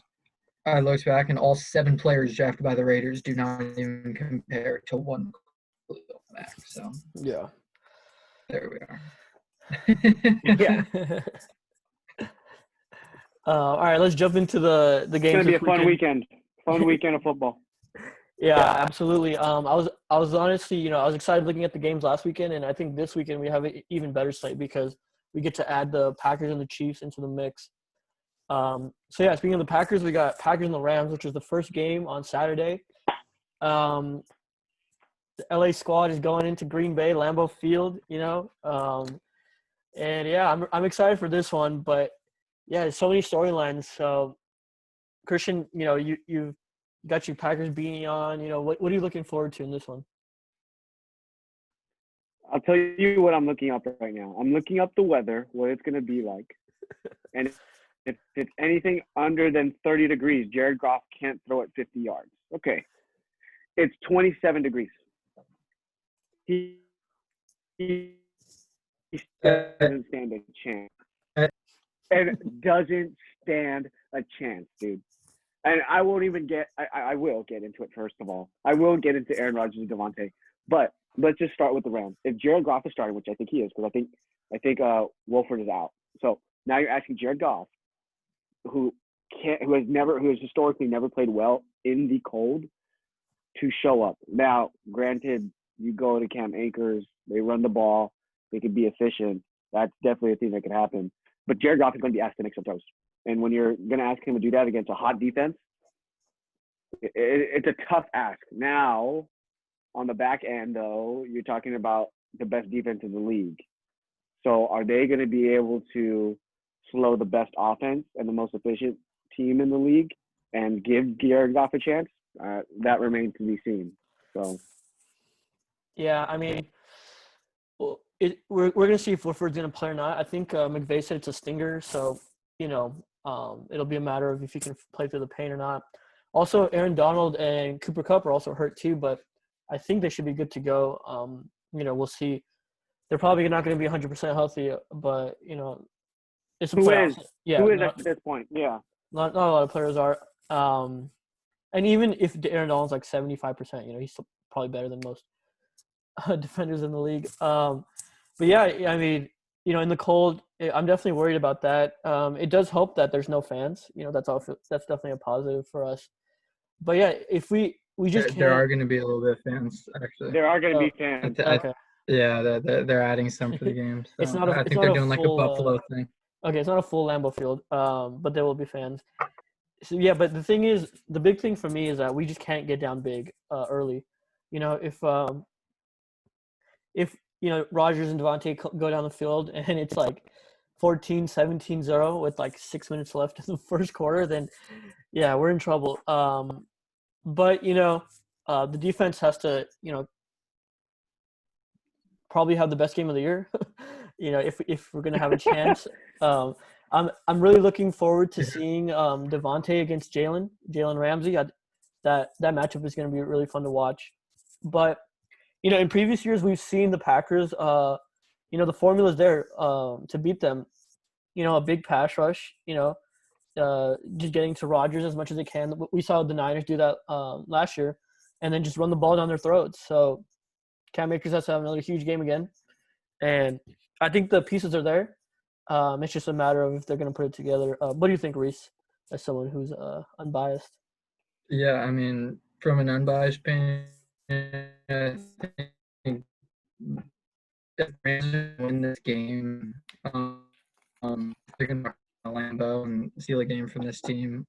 I looked back, and all 7 players drafted by the Raiders do not even compare to one quarterback. So Yeah. there we are. Yeah. All right, let's jump into the It's games gonna be this a fun weekend. weekend. Fun weekend of football. Yeah, absolutely. I was honestly, I was excited looking at the games last weekend, and I think this weekend we have an even better slate because we get to add the Packers and the Chiefs into the mix. So yeah, speaking of the Packers, we got Packers and the Rams, which is the first game on Saturday. The LA squad is going into Green Bay, Lambeau Field, and yeah, I'm excited for this one, but yeah, there's so many storylines. So Christian, you've got your Packers beanie on. What are you looking forward to in this one? I'll tell you what I'm looking up right now. I'm looking up the weather, what it's gonna be like, and if it's anything under than 30 degrees, Jared Goff can't throw it 50 yards. Okay, it's 27 degrees. He doesn't stand a chance, and doesn't stand a chance, dude. And I won't even get. I will get into it first of all. I will get into Aaron Rodgers and Devontae, but let's just start with the Rams. If Jared Goff is starting, which I think he is, because I think Wolford is out. So now you're asking Jared Goff, who has historically never played well in the cold, to show up. Now, granted, you go to Cam Akers, they run the ball, they could be efficient. That's definitely a thing that could happen. But Jared Goff is going to be asked to make some throws. And when you're going to ask him to do that against a hot defense, it's a tough ask. Now, on the back end, though, you're talking about the best defense in the league. So are they going to be able to slow the best offense and the most efficient team in the league and give Jared Goff a chance? That remains to be seen. So, Yeah, I mean, we're going to see if Wolford's going to play or not. I think McVay said it's a stinger, so it'll be a matter of if he can play through the pain or not. Also, Aaron Donald and Cooper Kupp are also hurt too, but I think they should be good to go. We'll see. They're probably not going to be 100% healthy, but it's a playoffs. Yeah, who is at this point? Yeah, not a lot of players are. And even if Aaron Donald's like 75%, he's still probably better than most defenders in the league. But yeah, I mean, in the cold, I'm definitely worried about that. It does help that there's no fans. That's definitely a positive for us. But yeah, if we just can't. There are going to be a little bit of fans, actually. there are going to be fans. Okay. Yeah, they're adding some for the game. So I think they're doing like a Buffalo thing. Okay, it's not a full Lambeau Field, but there will be fans. So yeah, but the thing is, the big thing for me is that we just can't get down big early. If Rodgers and Devontae go down the field and it's like 14-17-0 with like 6 minutes left in the first quarter, then yeah, we're in trouble. But the defense has to probably have the best game of the year. If we're gonna have a chance. I'm really looking forward to seeing Devontae against Jalen Ramsey. That matchup is going to be really fun to watch. But in previous years we've seen the Packers. The formula's there to beat them. A big pass rush. Just getting to Rodgers as much as they can. We saw the Niners do that last year, and then just run the ball down their throats. So Cam Akers has to have another huge game again, and I think the pieces are there. It's just a matter of if they're going to put it together. What do you think, Reese, as someone who's unbiased? Yeah, I mean, from an unbiased opinion, I think if Rams win this game, they're going to Lambeau and steal a game from this team.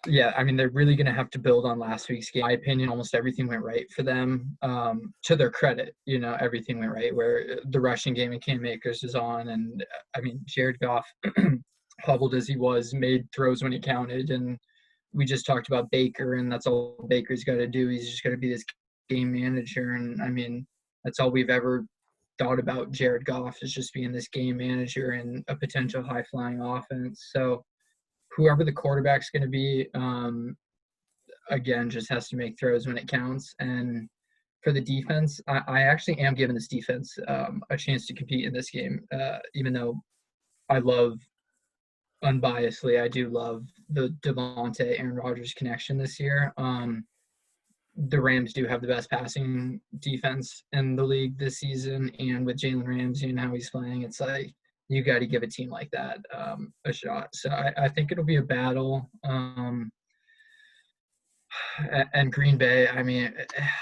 Yeah, I mean, they're really going to have to build on last week's game. In my opinion, almost everything went right for them. To their credit, everything went right, where the rushing game and Cam Akers is on. And, I mean, Jared Goff, hobbled as he was, made throws when he counted. And we just talked about Baker, and that's all Baker's got to do. He's just got to be this game manager. And, I mean, that's all we've ever thought about Jared Goff, is just being this game manager and a potential high-flying offense. So, whoever the quarterback's going to be, again, just has to make throws when it counts. And for the defense, I actually am giving this defense a chance to compete in this game, even though I love unbiasedly, I do love the Devontae Aaron Rodgers connection this year. The Rams do have the best passing defense in the league this season, and with Jalen Ramsey and how he's playing, it's like you got to give a team like that a shot. So I think it'll be a battle. And Green Bay, I mean,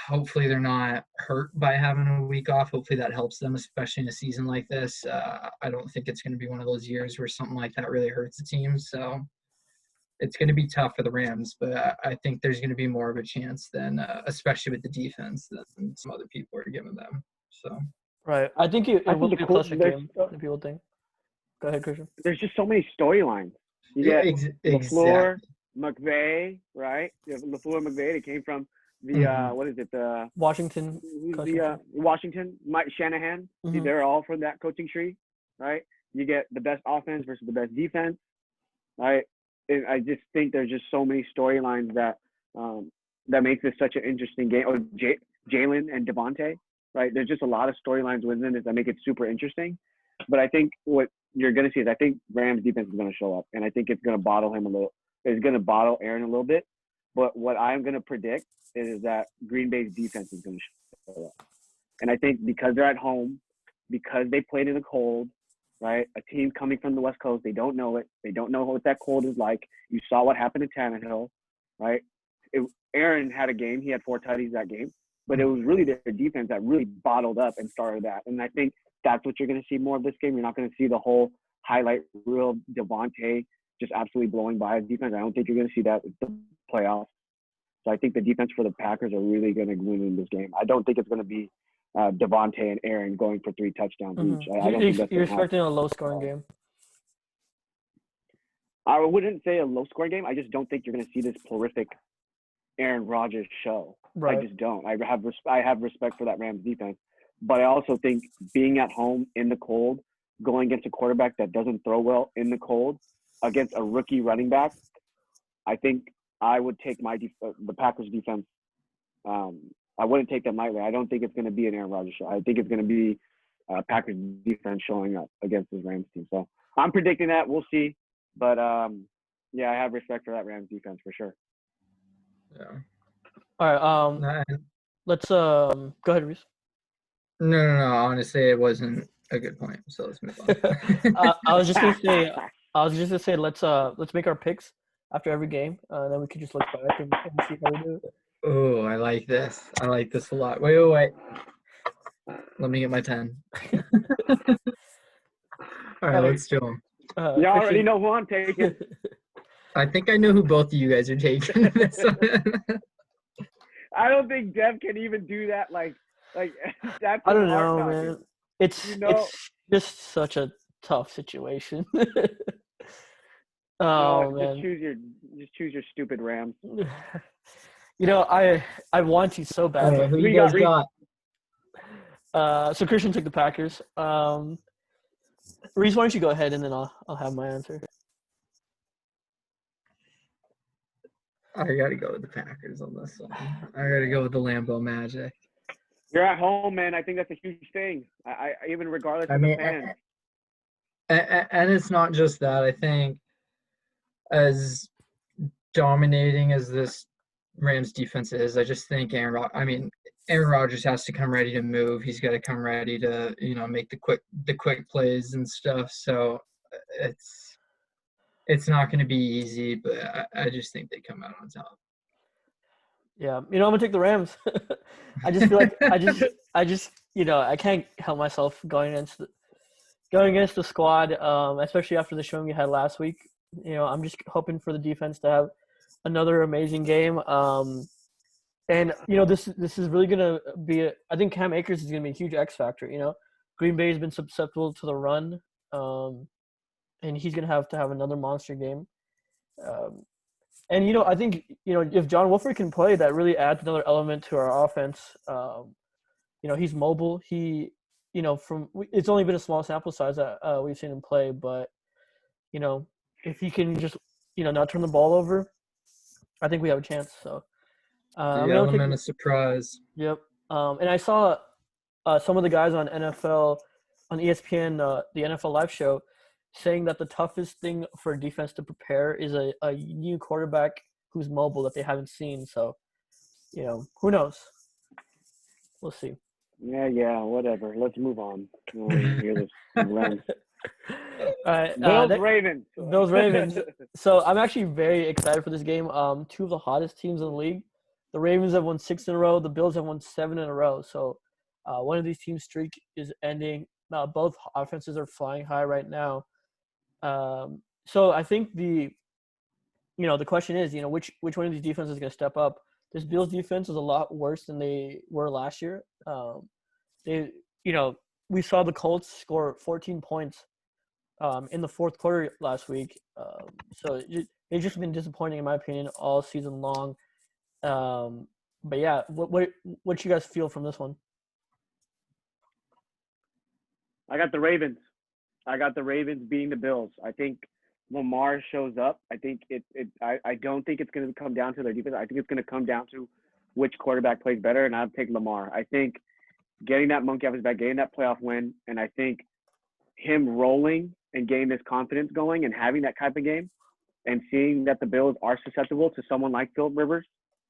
hopefully they're not hurt by having a week off. Hopefully that helps them, especially in a season like this. I don't think it's going to be one of those years where something like that really hurts the team. So it's going to be tough for the Rams, but I think there's going to be more of a chance than, especially with the defense, than some other people are giving them. So Right. I think it I will think be a the cool, closer game than people think. Go ahead, Christian. there's just so many storylines. You yeah, get LaFleur, McVay, right? You have LaFleur, McVay. They came from the what is it? The Washington. who's coaching the Washington, Mike Shanahan. Mhm. They're all from that coaching tree, right? You get the best offense versus the best defense, right? And I just think there's just so many storylines that that makes this such an interesting game. Oh, Jalen and Devontae, right? There's just a lot of storylines within it that make it super interesting. But I think what you're going to see is I think Rams defense is going to show up, and I think it's going to bottle him a little. It's going to bottle Aaron a little bit. But what I'm going to predict is that Green Bay's defense is going to show up. And I think because they're at home, because they played in the cold, right? A team coming from the West Coast, they don't know it. They don't know what that cold is like. You saw what happened to Tannehill, right? Aaron had a game. He had 4 tutties that game. But it was really their defense that really bottled up and started that. And I think that's what you're going to see more of this game. You're not going to see the whole highlight reel Devontae just absolutely blowing by his defense. I don't think you're going to see that with the playoffs. So I think the defense for the Packers are really going to win in this game. I don't think it's going to be Devontae and Aaron going for 3 touchdowns each. I don't think that's You're going to happen. expecting a low-scoring game. I wouldn't say a low-scoring game. I just don't think you're going to see this horrific Aaron Rodgers show. Right. I just don't. I have respect for that Rams defense, but I also think being at home in the cold, going against a quarterback that doesn't throw well in the cold, against a rookie running back, I think I would take the Packers defense. I wouldn't take them lightly. I don't think it's going to be an Aaron Rodgers show. I think it's going to be Packers defense showing up against this Rams team. So I'm predicting that. We'll see. But yeah, I have respect for that Rams defense for sure. yeah. All right. Let's go ahead, Reese. No. Honestly, it wasn't a good point. So let's move on. I was just gonna say let's make our picks after every game, and then we could just look back and see how we do it. Oh, I like this. I like this a lot. Wait. Let me get my pen. All right, let's do them. You already know who I'm taking. I think I know who both of you guys are taking. I don't think Dev can even do that. Like that's. I don't know, man. It's just such a tough situation. Man. Just choose your stupid Rams. You know, I want to so bad. Right, who you guys got? So Christian took the Packers. Reese, why don't you go ahead and then I'll have my answer. I gotta go with the Packers on this one. I gotta go with the Lambeau Magic. You're at home, man. I think that's a huge thing. I even regardless of the fans. And it's not just that. I think as dominating as this Rams defense is, I just think Aaron Rodgers has to come ready to move. He's got to come ready to, make the quick plays and stuff. So it's not going to be easy, but I just think they come out on top. Yeah, I'm gonna take the Rams. I just feel like I can't help myself going against the squad, especially after the showing we had last week. I'm just hoping for the defense to have another amazing game. And this is really gonna be. I think Cam Akers is gonna be a huge X factor. Green Bay has been susceptible to the run, and he's gonna have to have another monster game. And I think if John Wolford can play, that really adds another element to our offense. He's mobile. It's only been a small sample size that we've seen him play, but if he can just not turn the ball over, I think we have a chance. So the element of surprise. Yep. And I saw some of the guys on NFL on ESPN, the NFL Live show, saying that the toughest thing for defense to prepare is a new quarterback who's mobile that they haven't seen. So, who knows? We'll see. Yeah, whatever. Let's move on. I don't want to hear this rant. All right, Ravens. Bills Ravens. So I'm actually very excited for this game. Two of the hottest teams in the league. The Ravens have won 6 in a row. The Bills have won 7 in a row. So one of these teams' streak is ending. Both offenses are flying high right now. So I think the question is, which one of these defenses is going to step up? This Bills defense is a lot worse than they were last year. We saw the Colts score 14 points in the fourth quarter last week. So they've just been disappointing, in my opinion, all season long. But yeah, what you guys feel from this one? I got the Ravens. I got the Ravens beating the Bills. I think Lamar shows up. I think I don't think it's going to come down to their defense. I think it's going to come down to which quarterback plays better, and I'll take Lamar. I think getting that monkey off his back, getting that playoff win, and I think him rolling and getting this confidence going and having that type of game and seeing that the Bills are susceptible to someone like Philip Rivers,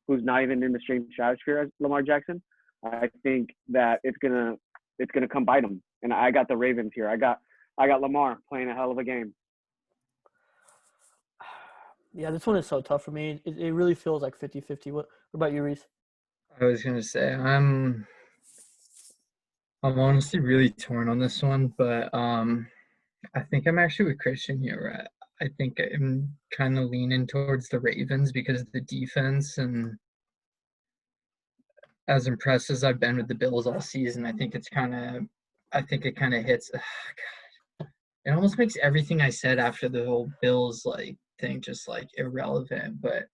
who's not even in the same stratosphere as Lamar Jackson, I think that it's gonna come bite them. And I got the Ravens here. I got Lamar playing a hell of a game. Yeah, this one is so tough for me. It really feels like 50-50. What about you, Reese? I was gonna say I'm honestly really torn on this one, but I think I'm actually with Christian here. I think I'm kind of leaning towards the Ravens because of the defense, and as impressed as I've been with the Bills all season, I think it kind of hits. It almost makes everything I said after the whole Bills thing just irrelevant. But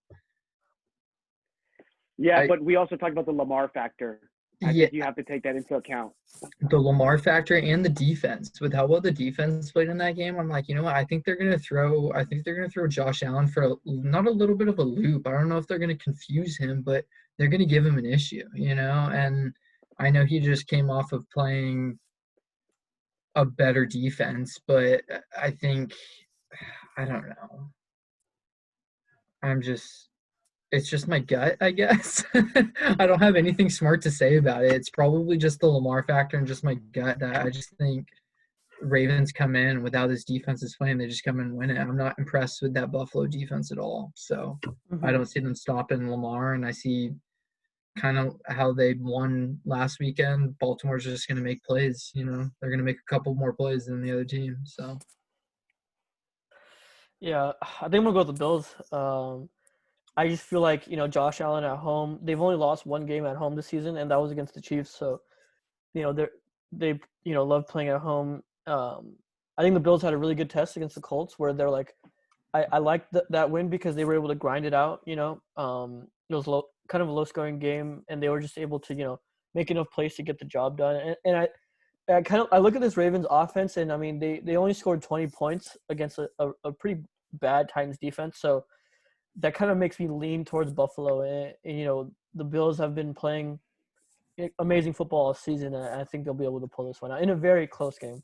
yeah, but we also talked about the Lamar factor. I think you have to take that into account. The Lamar factor and the defense. With how well the defense played in that game, I'm like, you know what? I think they're gonna throw Josh Allen for not a little bit of a loop. I don't know if they're gonna confuse him, but they're gonna give him an issue, And I know he just came off of playing a better defense, but I think I don't know. It's just my gut, I guess. I don't have anything smart to say about it. It's probably just the Lamar factor and just my gut that I just think Ravens come in without this defense is playing. They just come in and win it. I'm not impressed with that Buffalo defense at all. So I don't see them stopping Lamar, and I see kind of how they won last weekend. Baltimore's just going to make plays. They're going to make a couple more plays than the other team. So yeah, I think I'm gonna go with the Bills. I just feel like, Josh Allen at home, they've only lost one game at home this season, and that was against the Chiefs. So, they love playing at home. I think the Bills had a really good test against the Colts where they're like, I liked that win because they were able to grind it out, It was kind of a low-scoring game, and they were just able to, make enough plays to get the job done. And I look at this Ravens offense, and, I mean, they only scored 20 points against a pretty bad Titans defense. So, that kind of makes me lean towards Buffalo. And the Bills have been playing amazing football all season, and I think they'll be able to pull this one out in a very close game.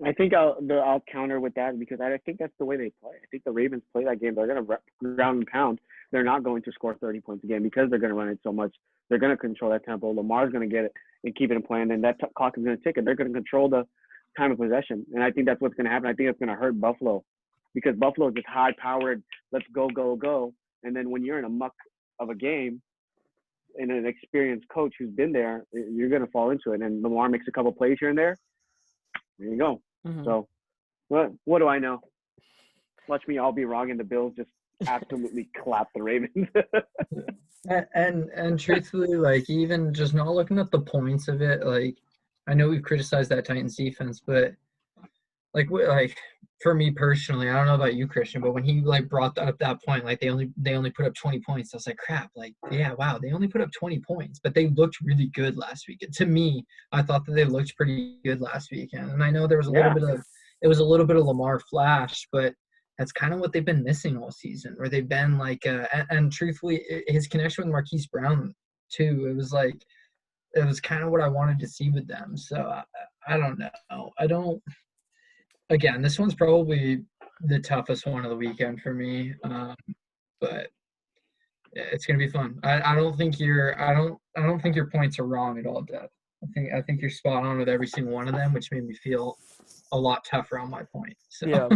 I think I'll counter with that because I think that's the way they play. I think the Ravens play that game. They're going to ground and pound. They're not going to score 30 points a game because they're going to run it so much. They're going to control that tempo. Lamar's going to get it and keep it in play, and then that clock is going to tick, and they're going to control the time of possession. And I think that's what's going to happen. I think it's going to hurt Buffalo because Buffalo is just high-powered, let's go, go, go. And then when you're in a muck of a game and an experienced coach who's been there, you're going to fall into it. And Lamar makes a couple plays here and there. There you go. Mm-hmm. So what do I know? Watch me all be wrong, and the Bills just absolutely clap the Ravens. and truthfully, even just not looking at the points of it, I know we've criticized that Titans defense, but for me personally, I don't know about you, Christian, but when he brought up that point, they only put up 20 points, I was like, crap, yeah, wow, they only put up 20 points, but they looked really good last week. To me, I thought that they looked pretty good last weekend, and I know there was a little bit of Lamar flash, but that's kind of what they've been missing all season, where they've been and truthfully, his connection with Marquise Brown too, it was kind of what I wanted to see with them. So I don't know. again, this one's probably the toughest one of the weekend for me. But it's gonna be fun. I don't think I don't think your points are wrong at all, Deb. I think you're spot on with every single one of them, which made me feel a lot tougher on my point. So Yeah.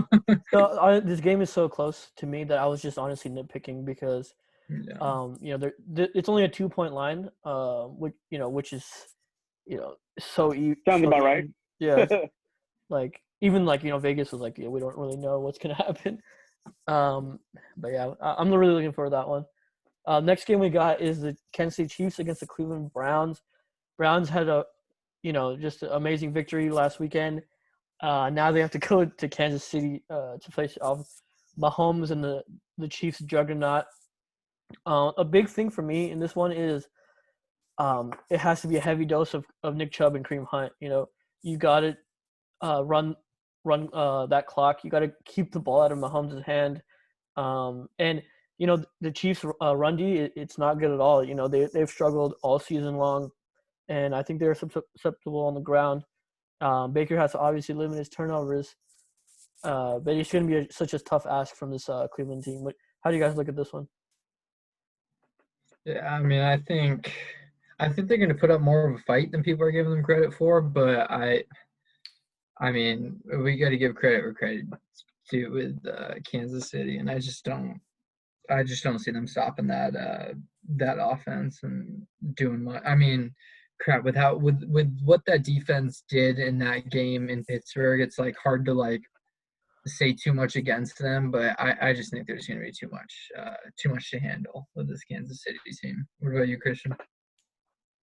So this game is so close to me that I was just honestly nitpicking because, yeah. it's only a 2-point line, which is, so Sounds so about right. easy. Yeah. Like even like Vegas was like, we don't really know what's gonna happen. But yeah, I'm really looking forward to that one. Next game we got is the Kansas City Chiefs against the Cleveland Browns. Browns had just an amazing victory last weekend. Now they have to go to Kansas City to face off Mahomes and the Chiefs juggernaut. A big thing for me in this one is it has to be a heavy dose of Nick Chubb and Kareem Hunt. You got to run that clock. You got to keep the ball out of Mahomes' hand. And the Chiefs' run D, it's not good at all. They've struggled all season long, and I think they're susceptible on the ground. Baker has to obviously limit his turnovers, but it shouldn't be such a tough ask from this Cleveland team. How do you guys look at this one? Yeah, I mean, I think they're going to put up more of a fight than people are giving them credit for. But I mean, we got to give credit where credit due with Kansas City, and I just don't see them stopping that offense and doing much. I mean, crap, with what that defense did in that game in Pittsburgh, it's like hard to like say too much against them, but I just think there's going to be too much to handle with this Kansas City team. What about you, Christian?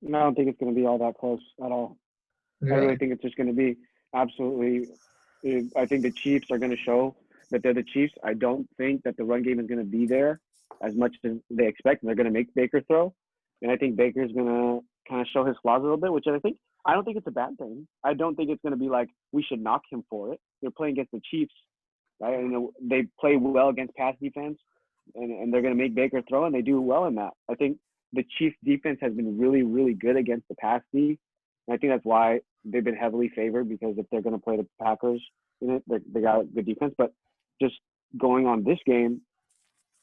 No, I don't think it's going to be all that close at all. Really? I really think it's just going to be absolutely. I think the Chiefs are going to show that they're the Chiefs. I don't think that the run game is going to be there as much as they expect. And they're going to make Baker throw, and I think Baker's going to kind of show his flaws a little bit, which I don't think it's a bad thing. I don't think it's going to be like we should knock him for it. They're playing against the Chiefs, right? And they play well against pass defense, and they're going to make Baker throw, and they do well in that. I think the Chiefs defense has been really, really good against the pass D. And I think that's why they've been heavily favored, because if they're going to play the Packers in it, they got good defense. But just going on this game,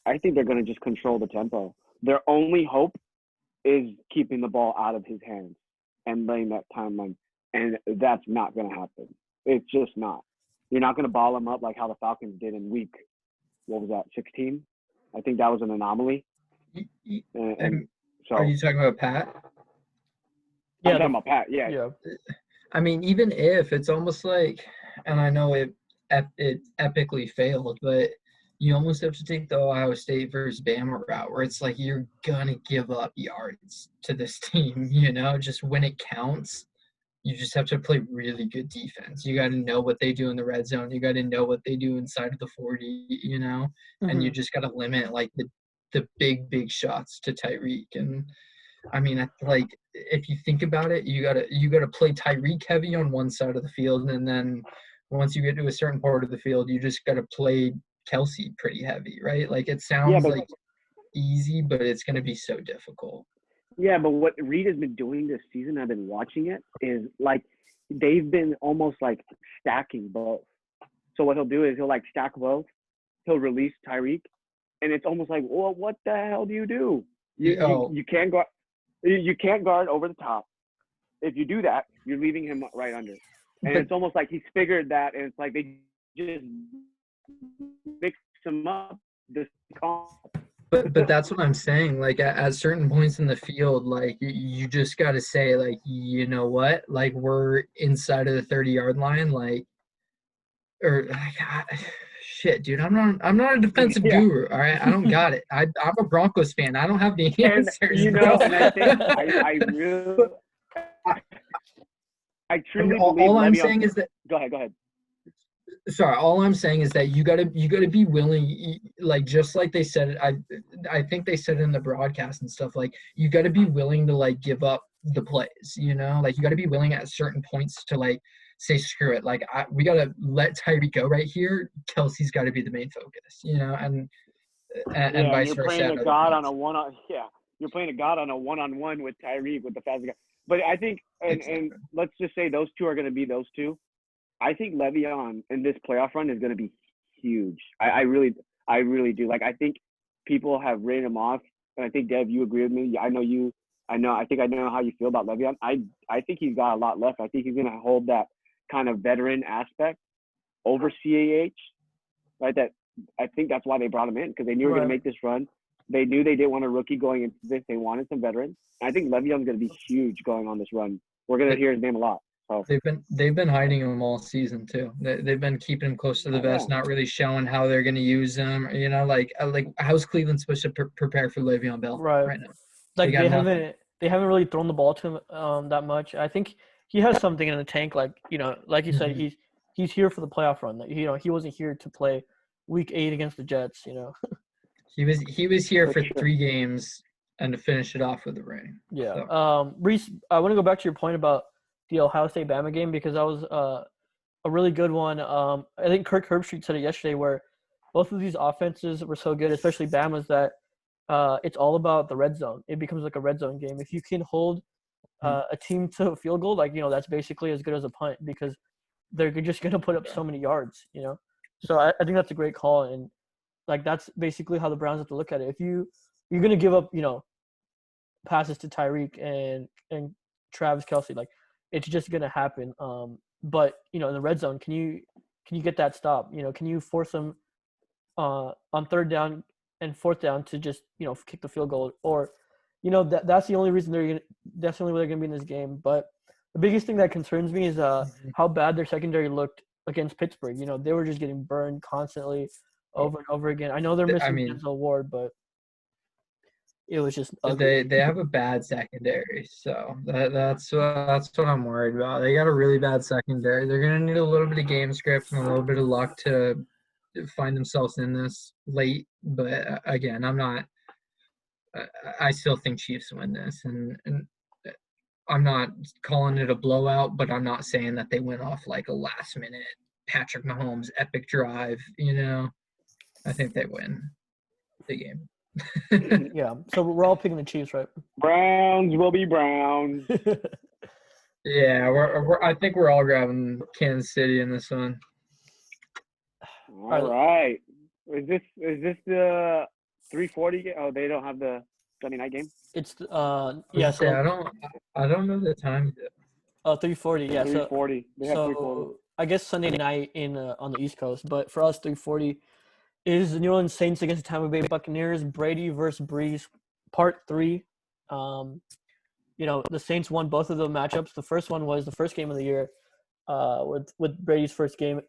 I think they're going to just control the tempo. Their only hope is keeping the ball out of his hands and laying that timeline. And that's not going to happen. It's just not. You're not going to ball him up like how the Falcons did in week, 16? I think that was an anomaly. And so, are you talking about Pat? Yeah, I'm talking about Pat. Yeah. I mean, even if it's almost like, and I know it epically failed, but you almost have to take the Ohio State versus Bama route, where it's like you're gonna give up yards to this team. Just when it counts, you just have to play really good defense. You got to know what they do in the red zone. You got to know what they do inside of the 40. And you just got to limit like the big shots to Tyreek. And I mean, like if you think about it, you gotta play Tyreek heavy on one side of the field, and then once you get to a certain part of the field, you just gotta play Kelsey pretty heavy, right? Like it sounds like easy, but it's gonna be so difficult. Yeah, but what Reed has been doing this season, I've been watching it, is like they've been almost like stacking both. So what he'll do is he'll like stack both. He'll release Tyreek, and it's almost like, well, what the hell do? You can't guard. You can't guard over the top. If you do that, you're leaving him right under. And it's almost like he's figured that, and it's like they just mix him up. But that's what I'm saying. Like at certain points in the field, like you just got to say, like, you know what? Like we're inside of the 30-yard line, like, or shit, dude. I'm not a defensive guru. All right, I don't got it. I'm a Broncos fan. I don't have the answers. And I think I really, I truly believe. All I'm saying is that. Go ahead. Sorry, all I'm saying is that you gotta be willing, like just like they said, I think they said it in the broadcast and stuff, like you gotta be willing to like give up the plays, like you gotta be willing at certain points to like say screw it, like we gotta let Tyreek go right here. Kelsey's got to be the main focus, and vice you're versa. Playing a god on a one-on, you're playing a god on a one-on-one with Tyreek with the fast guy. But I think, and let's just say those two are going to be those two. I think Le'Veon in this playoff run is going to be huge. I really do. Like, I think people have written him off, and I think Dev, you agree with me. I know you. I think I know how you feel about Le'Veon. I think he's got a lot left. I think he's going to hold that kind of veteran aspect over CAH. Right. I think that's why they brought him in, because they knew we were going to make this run. They knew they didn't want a rookie going into this. They wanted some veterans. I think Le'Veon's going to be huge going on this run. We're going to hear his name a lot. So they've been hiding him all season too. They've been keeping him close to the vest, not really showing how they're going to use him. You know, like how's Cleveland supposed to prepare for Le'Veon Bell right now? Like they haven't really thrown the ball to him that much. I think he has something in the tank. Like, you know, like you said, he's here for the playoff run. You know, he wasn't here to play Week 8 against the Jets. You know, he was here for 3 games and to finish it off with a ring. Yeah. So. Reese, I want to go back to your point about the Ohio State Bama game, because that was a really good one. I think Kirk Herbstreit said it yesterday, where both of these offenses were so good, especially Bama's, that it's all about the red zone. It becomes like a red zone game. If you can hold a team to a field goal, like, you know, that's basically as good as a punt, because they're just going to put up so many yards, you know. So I think that's a great call, and like that's basically how the Browns have to look at it. If you're going to give up, you know, passes to Tyreek and Travis Kelce, like, it's just going to happen. But, you know, in the red zone, can you get that stop? You know, can you force them on 3rd down and 4th down to just, you know, kick the field goal? Or, you know, that's the only reason that's the only way they're going to be in this game. But the biggest thing that concerns me is how bad their secondary looked against Pittsburgh. You know, they were just getting burned constantly over and over again. I know they're missing Denzel Ward, but it was just ugly. They have a bad secondary, so that's what I'm worried about. They got a really bad secondary. They're gonna need a little bit of game script and a little bit of luck to find themselves in this late. But again, I still think Chiefs win this, and I'm not calling it a blowout, but I'm not saying that they went off like a last minute Patrick Mahomes epic drive. You know, I think they win the game. Yeah, so we're all picking the Chiefs, right? Browns will be Browns. Yeah, I think we're all grabbing Kansas City in this one. All right. Is this the 3:40 game? Oh, they don't have the Sunday night game? It's yeah. So I don't know the time. 3:40. Yeah, 3:40. They have 3:40. So I guess Sunday night on the East Coast, but for us 3:40 is the New Orleans Saints against the Tampa Bay Buccaneers. Brady versus Brees, Part 3. You know, the Saints won both of the matchups. The first one was the first game of the year, with Brady's first game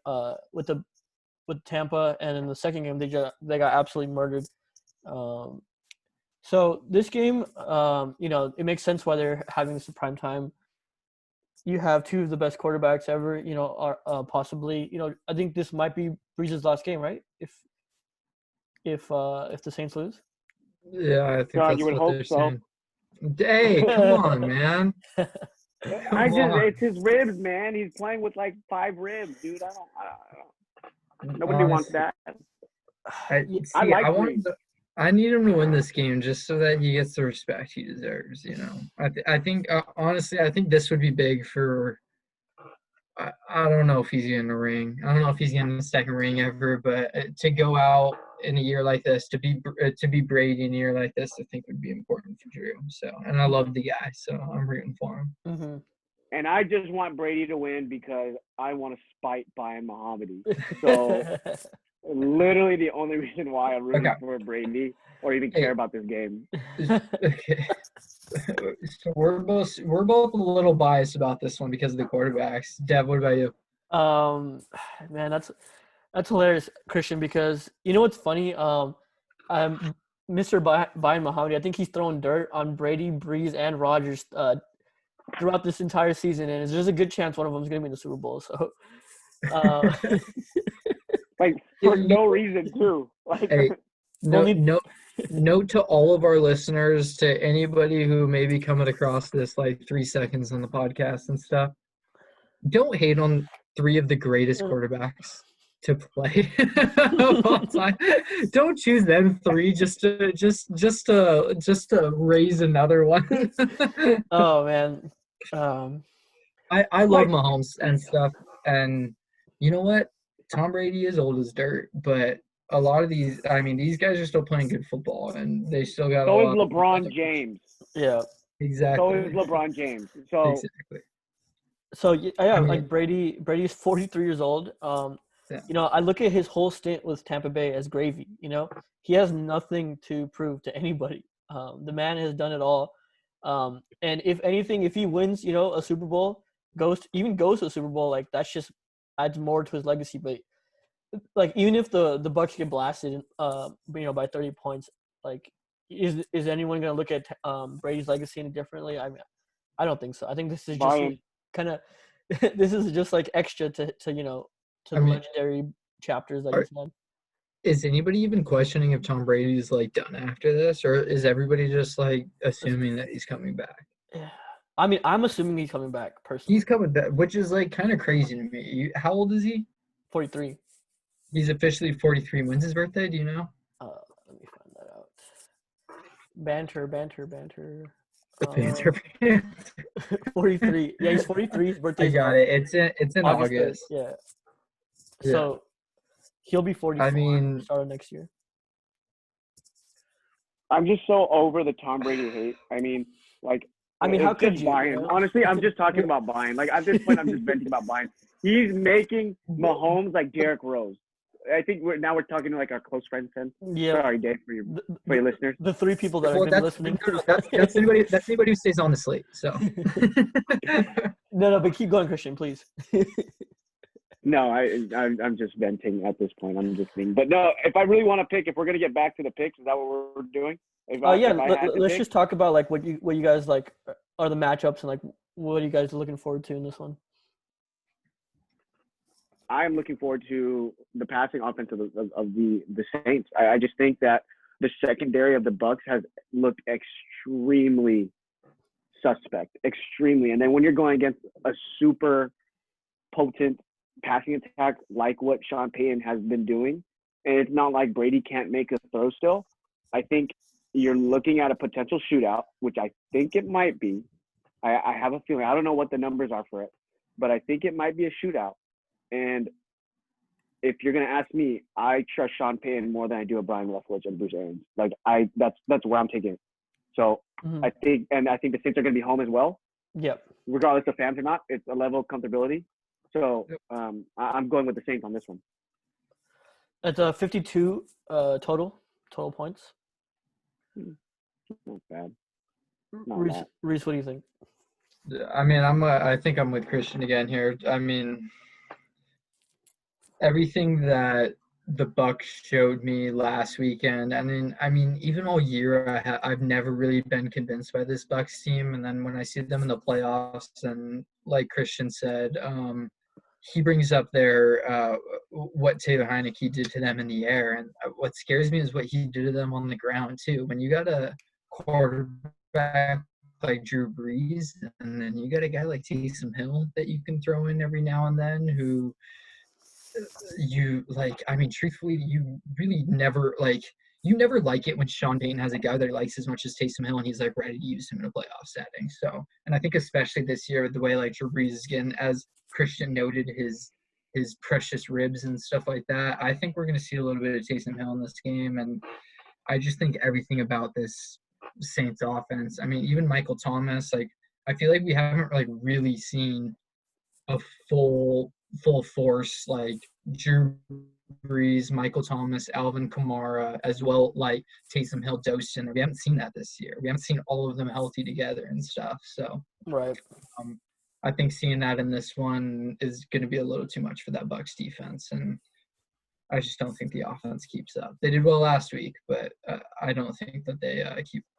with Tampa, and in the second game they got absolutely murdered. So this game, you know, it makes sense why they're having this at prime time. You have 2 of the best quarterbacks ever, you know, are possibly, you know, I think this might be Brees' last game, right? If the Saints lose. Yeah, I think that's you would what hope they're so. saying. Hey, come on, man. It's his ribs, man. He's playing with like 5 ribs, dude. I don't. Nobody wants that. I need him to win this game just so that he gets the respect he deserves. You know, I think honestly, I think this would be big for. I don't know if he's getting a ring. I don't know if he's getting the second ring ever, but to go out in a year like this, to be Brady in a year like this, I think would be important for Drew. So, and I love the guy, so I'm rooting for him. Mm-hmm. And I just want Brady to win because I want to spite Brian Mahamadi. So, literally the only reason why I'm rooting for Brady or even care about this game. Okay. So we're both a little biased about this one because of the quarterbacks. Dev, what about you? Man, that's hilarious, Christian, because you know what's funny? I'm Mr. Brian Mahamadi. I think he's throwing dirt on Brady, Brees, and Rodgers throughout this entire season, and there's a good chance one of them is going to be in the Super Bowl. So, like for no reason too. Like, hey, note to all of our listeners, to anybody who may be coming across this like 3 seconds on the podcast and stuff, don't hate on 3 of the greatest quarterbacks to play of all time. Don't choose them 3 just to raise another one. Oh man, I love Mahomes and stuff, and You know what? Tom Brady is old as dirt, but a lot of these guys are still playing good football, and they still got a So is lot of LeBron James. Yeah. So is exactly. LeBron James. So Exactly. So yeah, I like mean, Brady's 43 years old. yeah. I look at his whole stint with Tampa Bay as gravy. He has nothing to prove to anybody. The man has done it all. And if anything, if he wins, a Super Bowl, goes to a Super Bowl, like that's just adds more to his legacy. But like even if the Bucks get blasted, by 30 points, like is anyone gonna look at Brady's legacy any differently? I mean, I don't think so. I think this is just Brian, kind of this is just like extra to I the mean, legendary chapters that are, he's had. is anybody even questioning if Tom Brady's like done after this, or is everybody just like assuming that he's coming back? Yeah. I mean, I'm assuming he's coming back He's personally. coming back, which is like kind of crazy to me. How old is he? 43. He's officially 43. When's his birthday? Do you know? Let me find that out. Banter, banter, banter. The Panther. 43. Yeah, he's 43. His I birthday's got it. It's in August 3rd. August. Yeah. Yeah. So he'll be I 44 mean, start of next year. I'm just so over the Tom Brady hate. I mean, like, I mean, how it's could just you? buying. Honestly, I'm just talking about buying. Like at this point, I'm just venting about buying. He's making Mahomes like Derrick Rose. I think we're talking to like our close friends. Then Yeah. sorry, Dave, for your listeners. The three people that well, have been listening. that's anybody who stays on the slate. So. No, but keep going, Christian, please. No, I'm just venting at this point. I'm just being. But no, if I really want to pick, if we're gonna get back to the picks, is that what we're doing? If I had to let's pick, just talk about like what you guys like are the matchups and like what are you guys looking forward to in this one? I am looking forward to the passing offense of the Saints. I just think that the secondary of the Bucks has looked extremely suspect, extremely. And then when you're going against a super potent passing attack like what Sean Payton has been doing, and it's not like Brady can't make a throw still, I think you're looking at a potential shootout, which I think it might be. I have a feeling. I don't know what the numbers are for it, but I think it might be a shootout. And if you're gonna ask me, I trust Sean Payton more than I do a Brian Leftwich and Bruce Arians. Like that's where I'm taking it. So Mm-hmm. I think the Saints are gonna be home as well. Yep. Regardless of fans or not, it's a level of comfortability. So I'm going with the Saints on this one. It's a 52 total points. Not bad. Reese, what do you think? I mean, I think I'm with Christian again here. I mean, everything that the Bucks showed me last weekend, and I mean, even all year, I've never really been convinced by this Bucks team. And then when I see them in the playoffs, and like Christian said, he brings up their what Taylor Heineke did to them in the air, and what scares me is what he did to them on the ground too. When you got a quarterback like Drew Brees, and then you got a guy like Taysom Hill that you can throw in every now and then, who you like. I mean, truthfully, you really never like. You never like it when Sean Payton has a guy that he likes as much as Taysom Hill, and he's like ready to use him in a playoff setting. So, and I think especially this year, the way like Drew Brees is getting, as Christian noted, his precious ribs and stuff like that. I think we're going to see a little bit of Taysom Hill in this game, and I just think everything about this Saints offense. I mean, even Michael Thomas. Like, I feel like we haven't like really seen a full force like Drew Brees, Michael Thomas, Alvin Kamara, as well like Taysom Hill, Dawson. We haven't seen that this year. We haven't seen all of them healthy together and stuff. So Right. I think seeing that in this one is going to be a little too much for that Bucks defense, and I just don't think the offense keeps up. They did well last week, but I don't think that they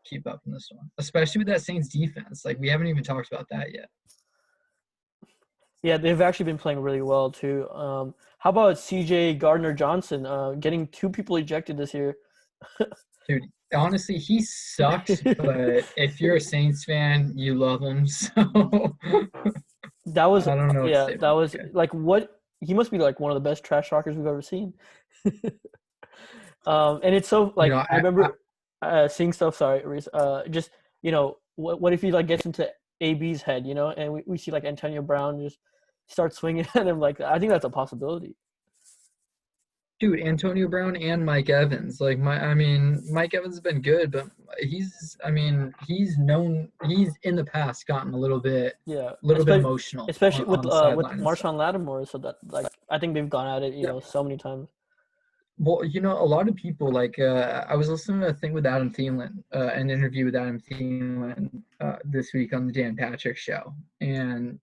keep up in this one, especially with that Saints defense. Like, we haven't even talked about that yet. Yeah, they've actually been playing really well too. How about CJ Gardner-Johnson getting 2 people ejected this year? Dude, honestly, he sucks, but if you're a Saints fan, you love him. So That was I don't know what to say that about was that guy. like what he must be like one of the best trash talkers we've ever seen. And it's so like I remember seeing stuff. Sorry, Reese. Just what if he like gets into AB's head, and we see like Antonio Brown just start swinging at him like that. I think that's a possibility. Dude, Antonio Brown and Mike Evans. Like Mike Evans has been good, but he's in the past gotten a little bit Yeah, emotional especially on the with sideline and stuff. Marshawn Lattimore. So that like I think they've gone at it, Yeah. so many times. Well, a lot of people like I was listening to a thing with Adam Thielen, an interview with Adam Thielen this week on the Dan Patrick Show, and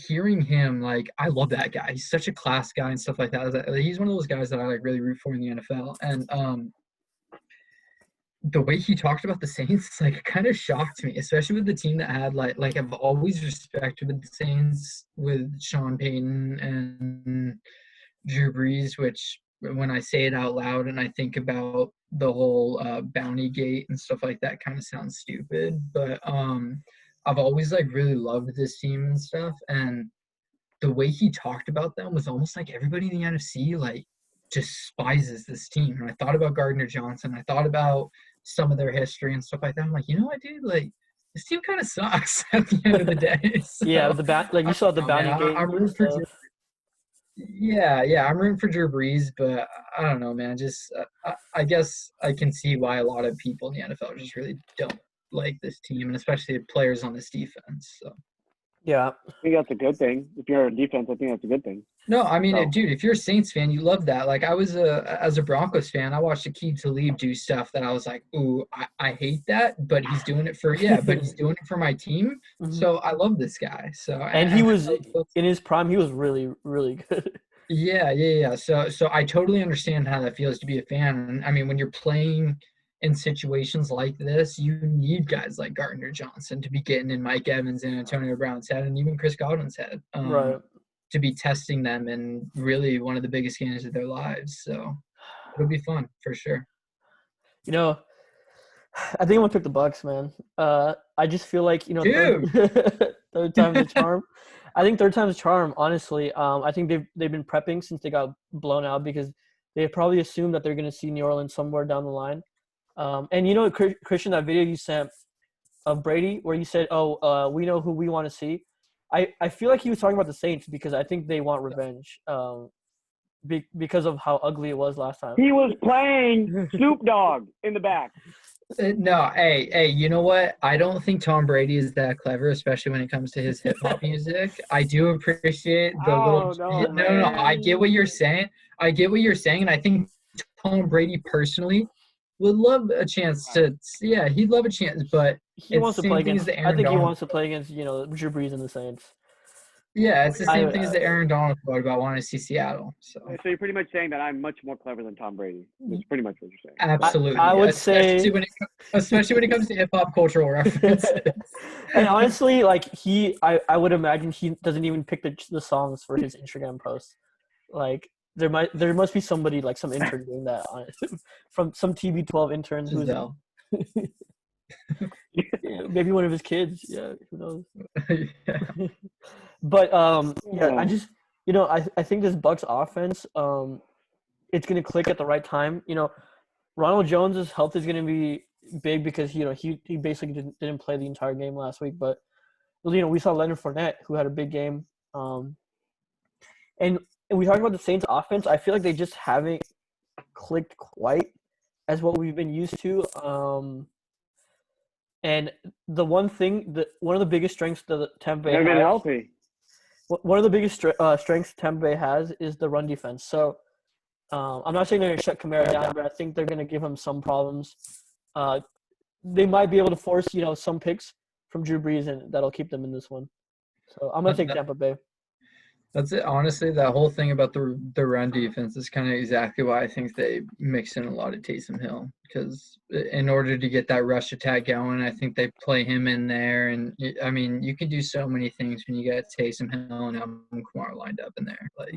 hearing him, like, I love that guy. He's such a class guy and stuff like that. He's one of those guys that I like really root for in the NFL. And the way he talked about the Saints, like, kind of shocked me, especially with the team that had like I've always respected the Saints with Sean Payton and Drew Brees, which when I say it out loud and I think about the whole bounty gate and stuff like that, kind of sounds stupid, but I've always like really loved this team and stuff, and the way he talked about them was almost like everybody in the NFC like despises this team. And I thought about Gardner Johnson, I thought about some of their history and stuff like that. I'm like, you know what, dude, like this team kind of sucks at the end of the day. So, Yeah, like you saw the bounty gate. I'm rooting for I'm rooting for Drew Brees, but I don't know, man. Just I guess I can see why a lot of people in the NFL just really don't like this team, and especially players on this defense. So. Yeah, I think that's a good thing. If you're a defense, I think that's a good thing. No, I mean, So. dude, if you're a Saints fan, you love that. Like, I was as a Broncos fan, I watched Aqib Talib do stuff that I was like, ooh, I hate that, but he's doing it for my team. Mhm. So I love this guy. So and he was in his prime. He was really, really good. Yeah. So I totally understand how that feels to be a fan. And I mean, when you're playing in situations like this, you need guys like Gardner Johnson to be getting in Mike Evans and Antonio Brown's head, and even Chris Godwin's head, Right. to be testing them in really one of the biggest games of their lives. So it'll be fun for sure. I think I'm gonna pick the Bucks, man. I just feel like third time's the charm. I think third time's the charm. Honestly, I think they've been prepping since they got blown out because they probably assumed that they're gonna see New Orleans somewhere down the line. And Christian, that video you sent of Brady where you said, we know who we want to see. I feel like he was talking about the Saints because I think they want revenge because of how ugly it was last time. He was playing Snoop Dogg in the back. No, hey, you know what? I don't think Tom Brady is that clever, especially when it comes to his hip-hop music. I do appreciate the little – no, I get what you're saying. And I think Tom Brady personally would love a chance to – he'd love a chance, but he wants to play against – I think he wants to play against, Drew Brees and the Saints. Yeah, it's the same thing as the Aaron Donald quote about wanting to see Seattle. So you're pretty much saying that I'm much more clever than Tom Brady. That's pretty much what you're saying. Absolutely. I would say – especially when it comes to hip-hop cultural references. And honestly, like I would imagine he doesn't even pick the songs for his Instagram posts. Like there must be somebody, like some intern doing that from some TB12 intern who's maybe one of his kids. Yeah, who knows? Yeah. But I just I think this Bucks offense it's gonna click at the right time. Ronald Jones's health is gonna be big because he basically didn't play the entire game last week. But we saw Leonard Fournette, who had a big game. And we talked about the Saints offense. I feel like they just haven't clicked quite as what we've been used to. And the one of the biggest strengths that Tampa Bay has, been healthy. One of the biggest strengths Tampa Bay has is the run defense. So I'm not saying they're going to shut Kamara down, but I think they're going to give him some problems. They might be able to force some picks from Drew Brees, and that'll keep them in this one. So I'm going to take Tampa Bay. That's it. Honestly, that whole thing about the run defense is kind of exactly why I think they mix in a lot of Taysom Hill, because in order to get that rush attack going, I think they play him in there. And I mean, you can do so many things when you get Taysom Hill and Alvin Kamara lined up in there. Like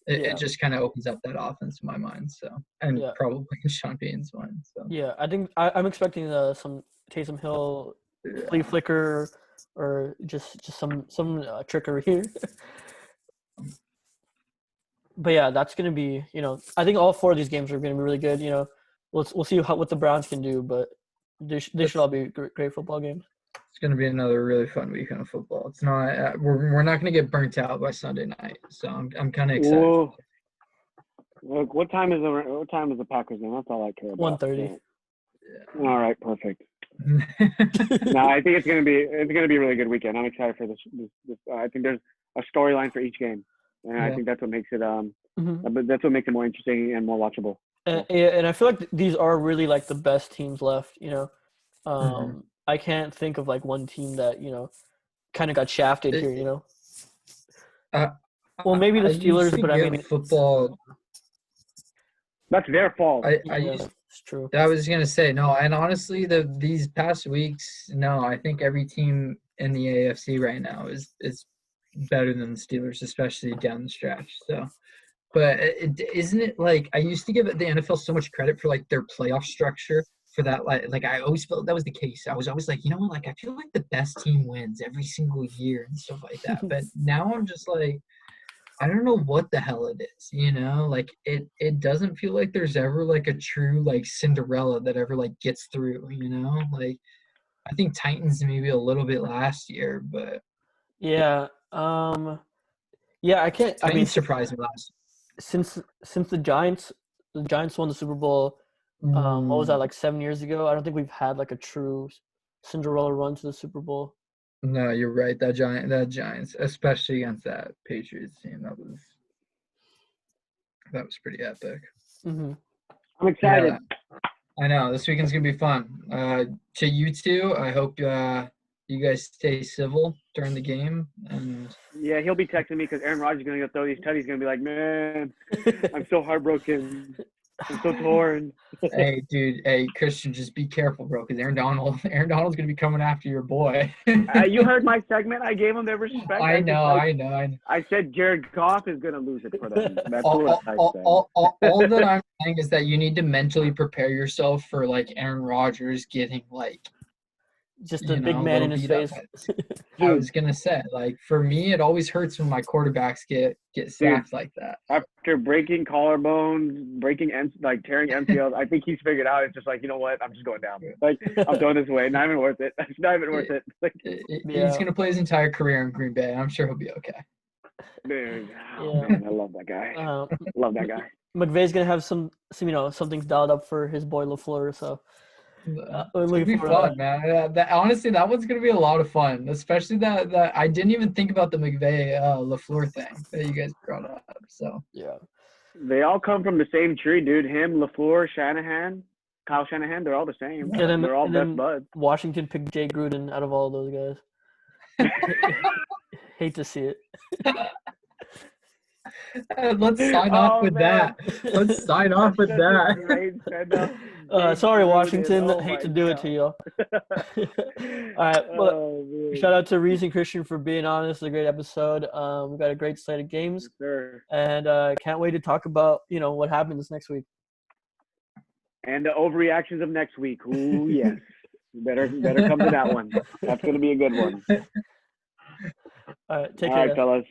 it just kind of opens up that offense in my mind. So probably Sean Payton's mind. So yeah, I think I'm expecting some Taysom Hill flea flicker or just some trickery here. But yeah, that's gonna be I think all four of these games are gonna be really good. We'll see what the Browns can do, but they should all be great football games. It's going to be another really fun weekend of football. It's not we're not going to get burnt out by Sunday night, so I'm kind of excited. Whoa. Look, what time is the Packers game? That's all I care about. 1:30. Yeah. All right, perfect. No, I think it's gonna be a really good weekend. I'm excited for this. I think there's a storyline for each game, and I think that's what makes it that's what makes it more interesting and more watchable. And I feel like these are really like the best teams left. I can't think of like one team that kind of got shafted here. Well, maybe the Steelers, but I mean football. That's their fault. It's true. I was gonna say no, and honestly, these past weeks, no, I think every team in the AFC right now is better than the Steelers, especially down the stretch. So, but isn't it like I used to give the NFL so much credit for like their playoff structure for that? Like I always felt that was the case. I was always like, like I feel like the best team wins every single year and stuff like that. But now I'm just like, I don't know what the hell it is, like it doesn't feel like there's ever like a true like Cinderella that ever like gets through, like I think Titans maybe a little bit last year, but yeah, I can't. Titans surprised me last year. Since the Giants won the Super Bowl, what was that, like 7 years ago? I don't think we've had like a true Cinderella run to the Super Bowl. No, you're right. That Giants, especially against that Patriots team, that was pretty epic. Mm-hmm. I'm excited. Yeah, I know this weekend's gonna be fun. To you two, I hope you guys stay civil during the game. And yeah, he'll be texting me because Aaron Rodgers is gonna go throw these tutties. He's gonna be like, man, I'm so heartbroken. I'm so torn. Hey, dude. Hey, Christian, just be careful, bro, because Aaron Donald's going to be coming after your boy. You heard my segment. I gave him their respect. I know. I said Jared Goff is going to lose it for them. That's all that I'm saying is that you need to mentally prepare yourself for, like, Aaron Rodgers getting, like, just a big man in his face. I was gonna say, like, for me, it always hurts when my quarterbacks get sacked like that. After breaking collarbones, tearing MCLs, I think he's figured out. It's just like, you know what? I'm just going down. Like, I'm throwing this away. Not even worth it. It's not even worth it. Like, he's gonna play his entire career in Green Bay. I'm sure he'll be okay. Dude, man, I love that guy. Love that guy. McVay's gonna have some something dialed up for his boy LaFleur. So. It's gonna be fun, man. Honestly, that one's gonna be a lot of fun, especially that I didn't even think about the McVay LaFleur thing that you guys brought up. So yeah, they all come from the same tree, dude. Him, LaFleur, Kyle Shanahan, they're all the same. They're all best buds. Washington picked Jay Gruden out of all those guys. Hate to see it. Let's sign off with that. Let's sign off with that. Sorry, Washington. Hate to do it to you. All right. Well, shout out to Rees and Christian for being on. This is a great episode. We've got a great slate of games. Yes, sir. And can't wait to talk about, what happens next week. And the overreactions of next week. Ooh, yes. Better come to that one. That's going to be a good one. All right. Take care. All right, fellas.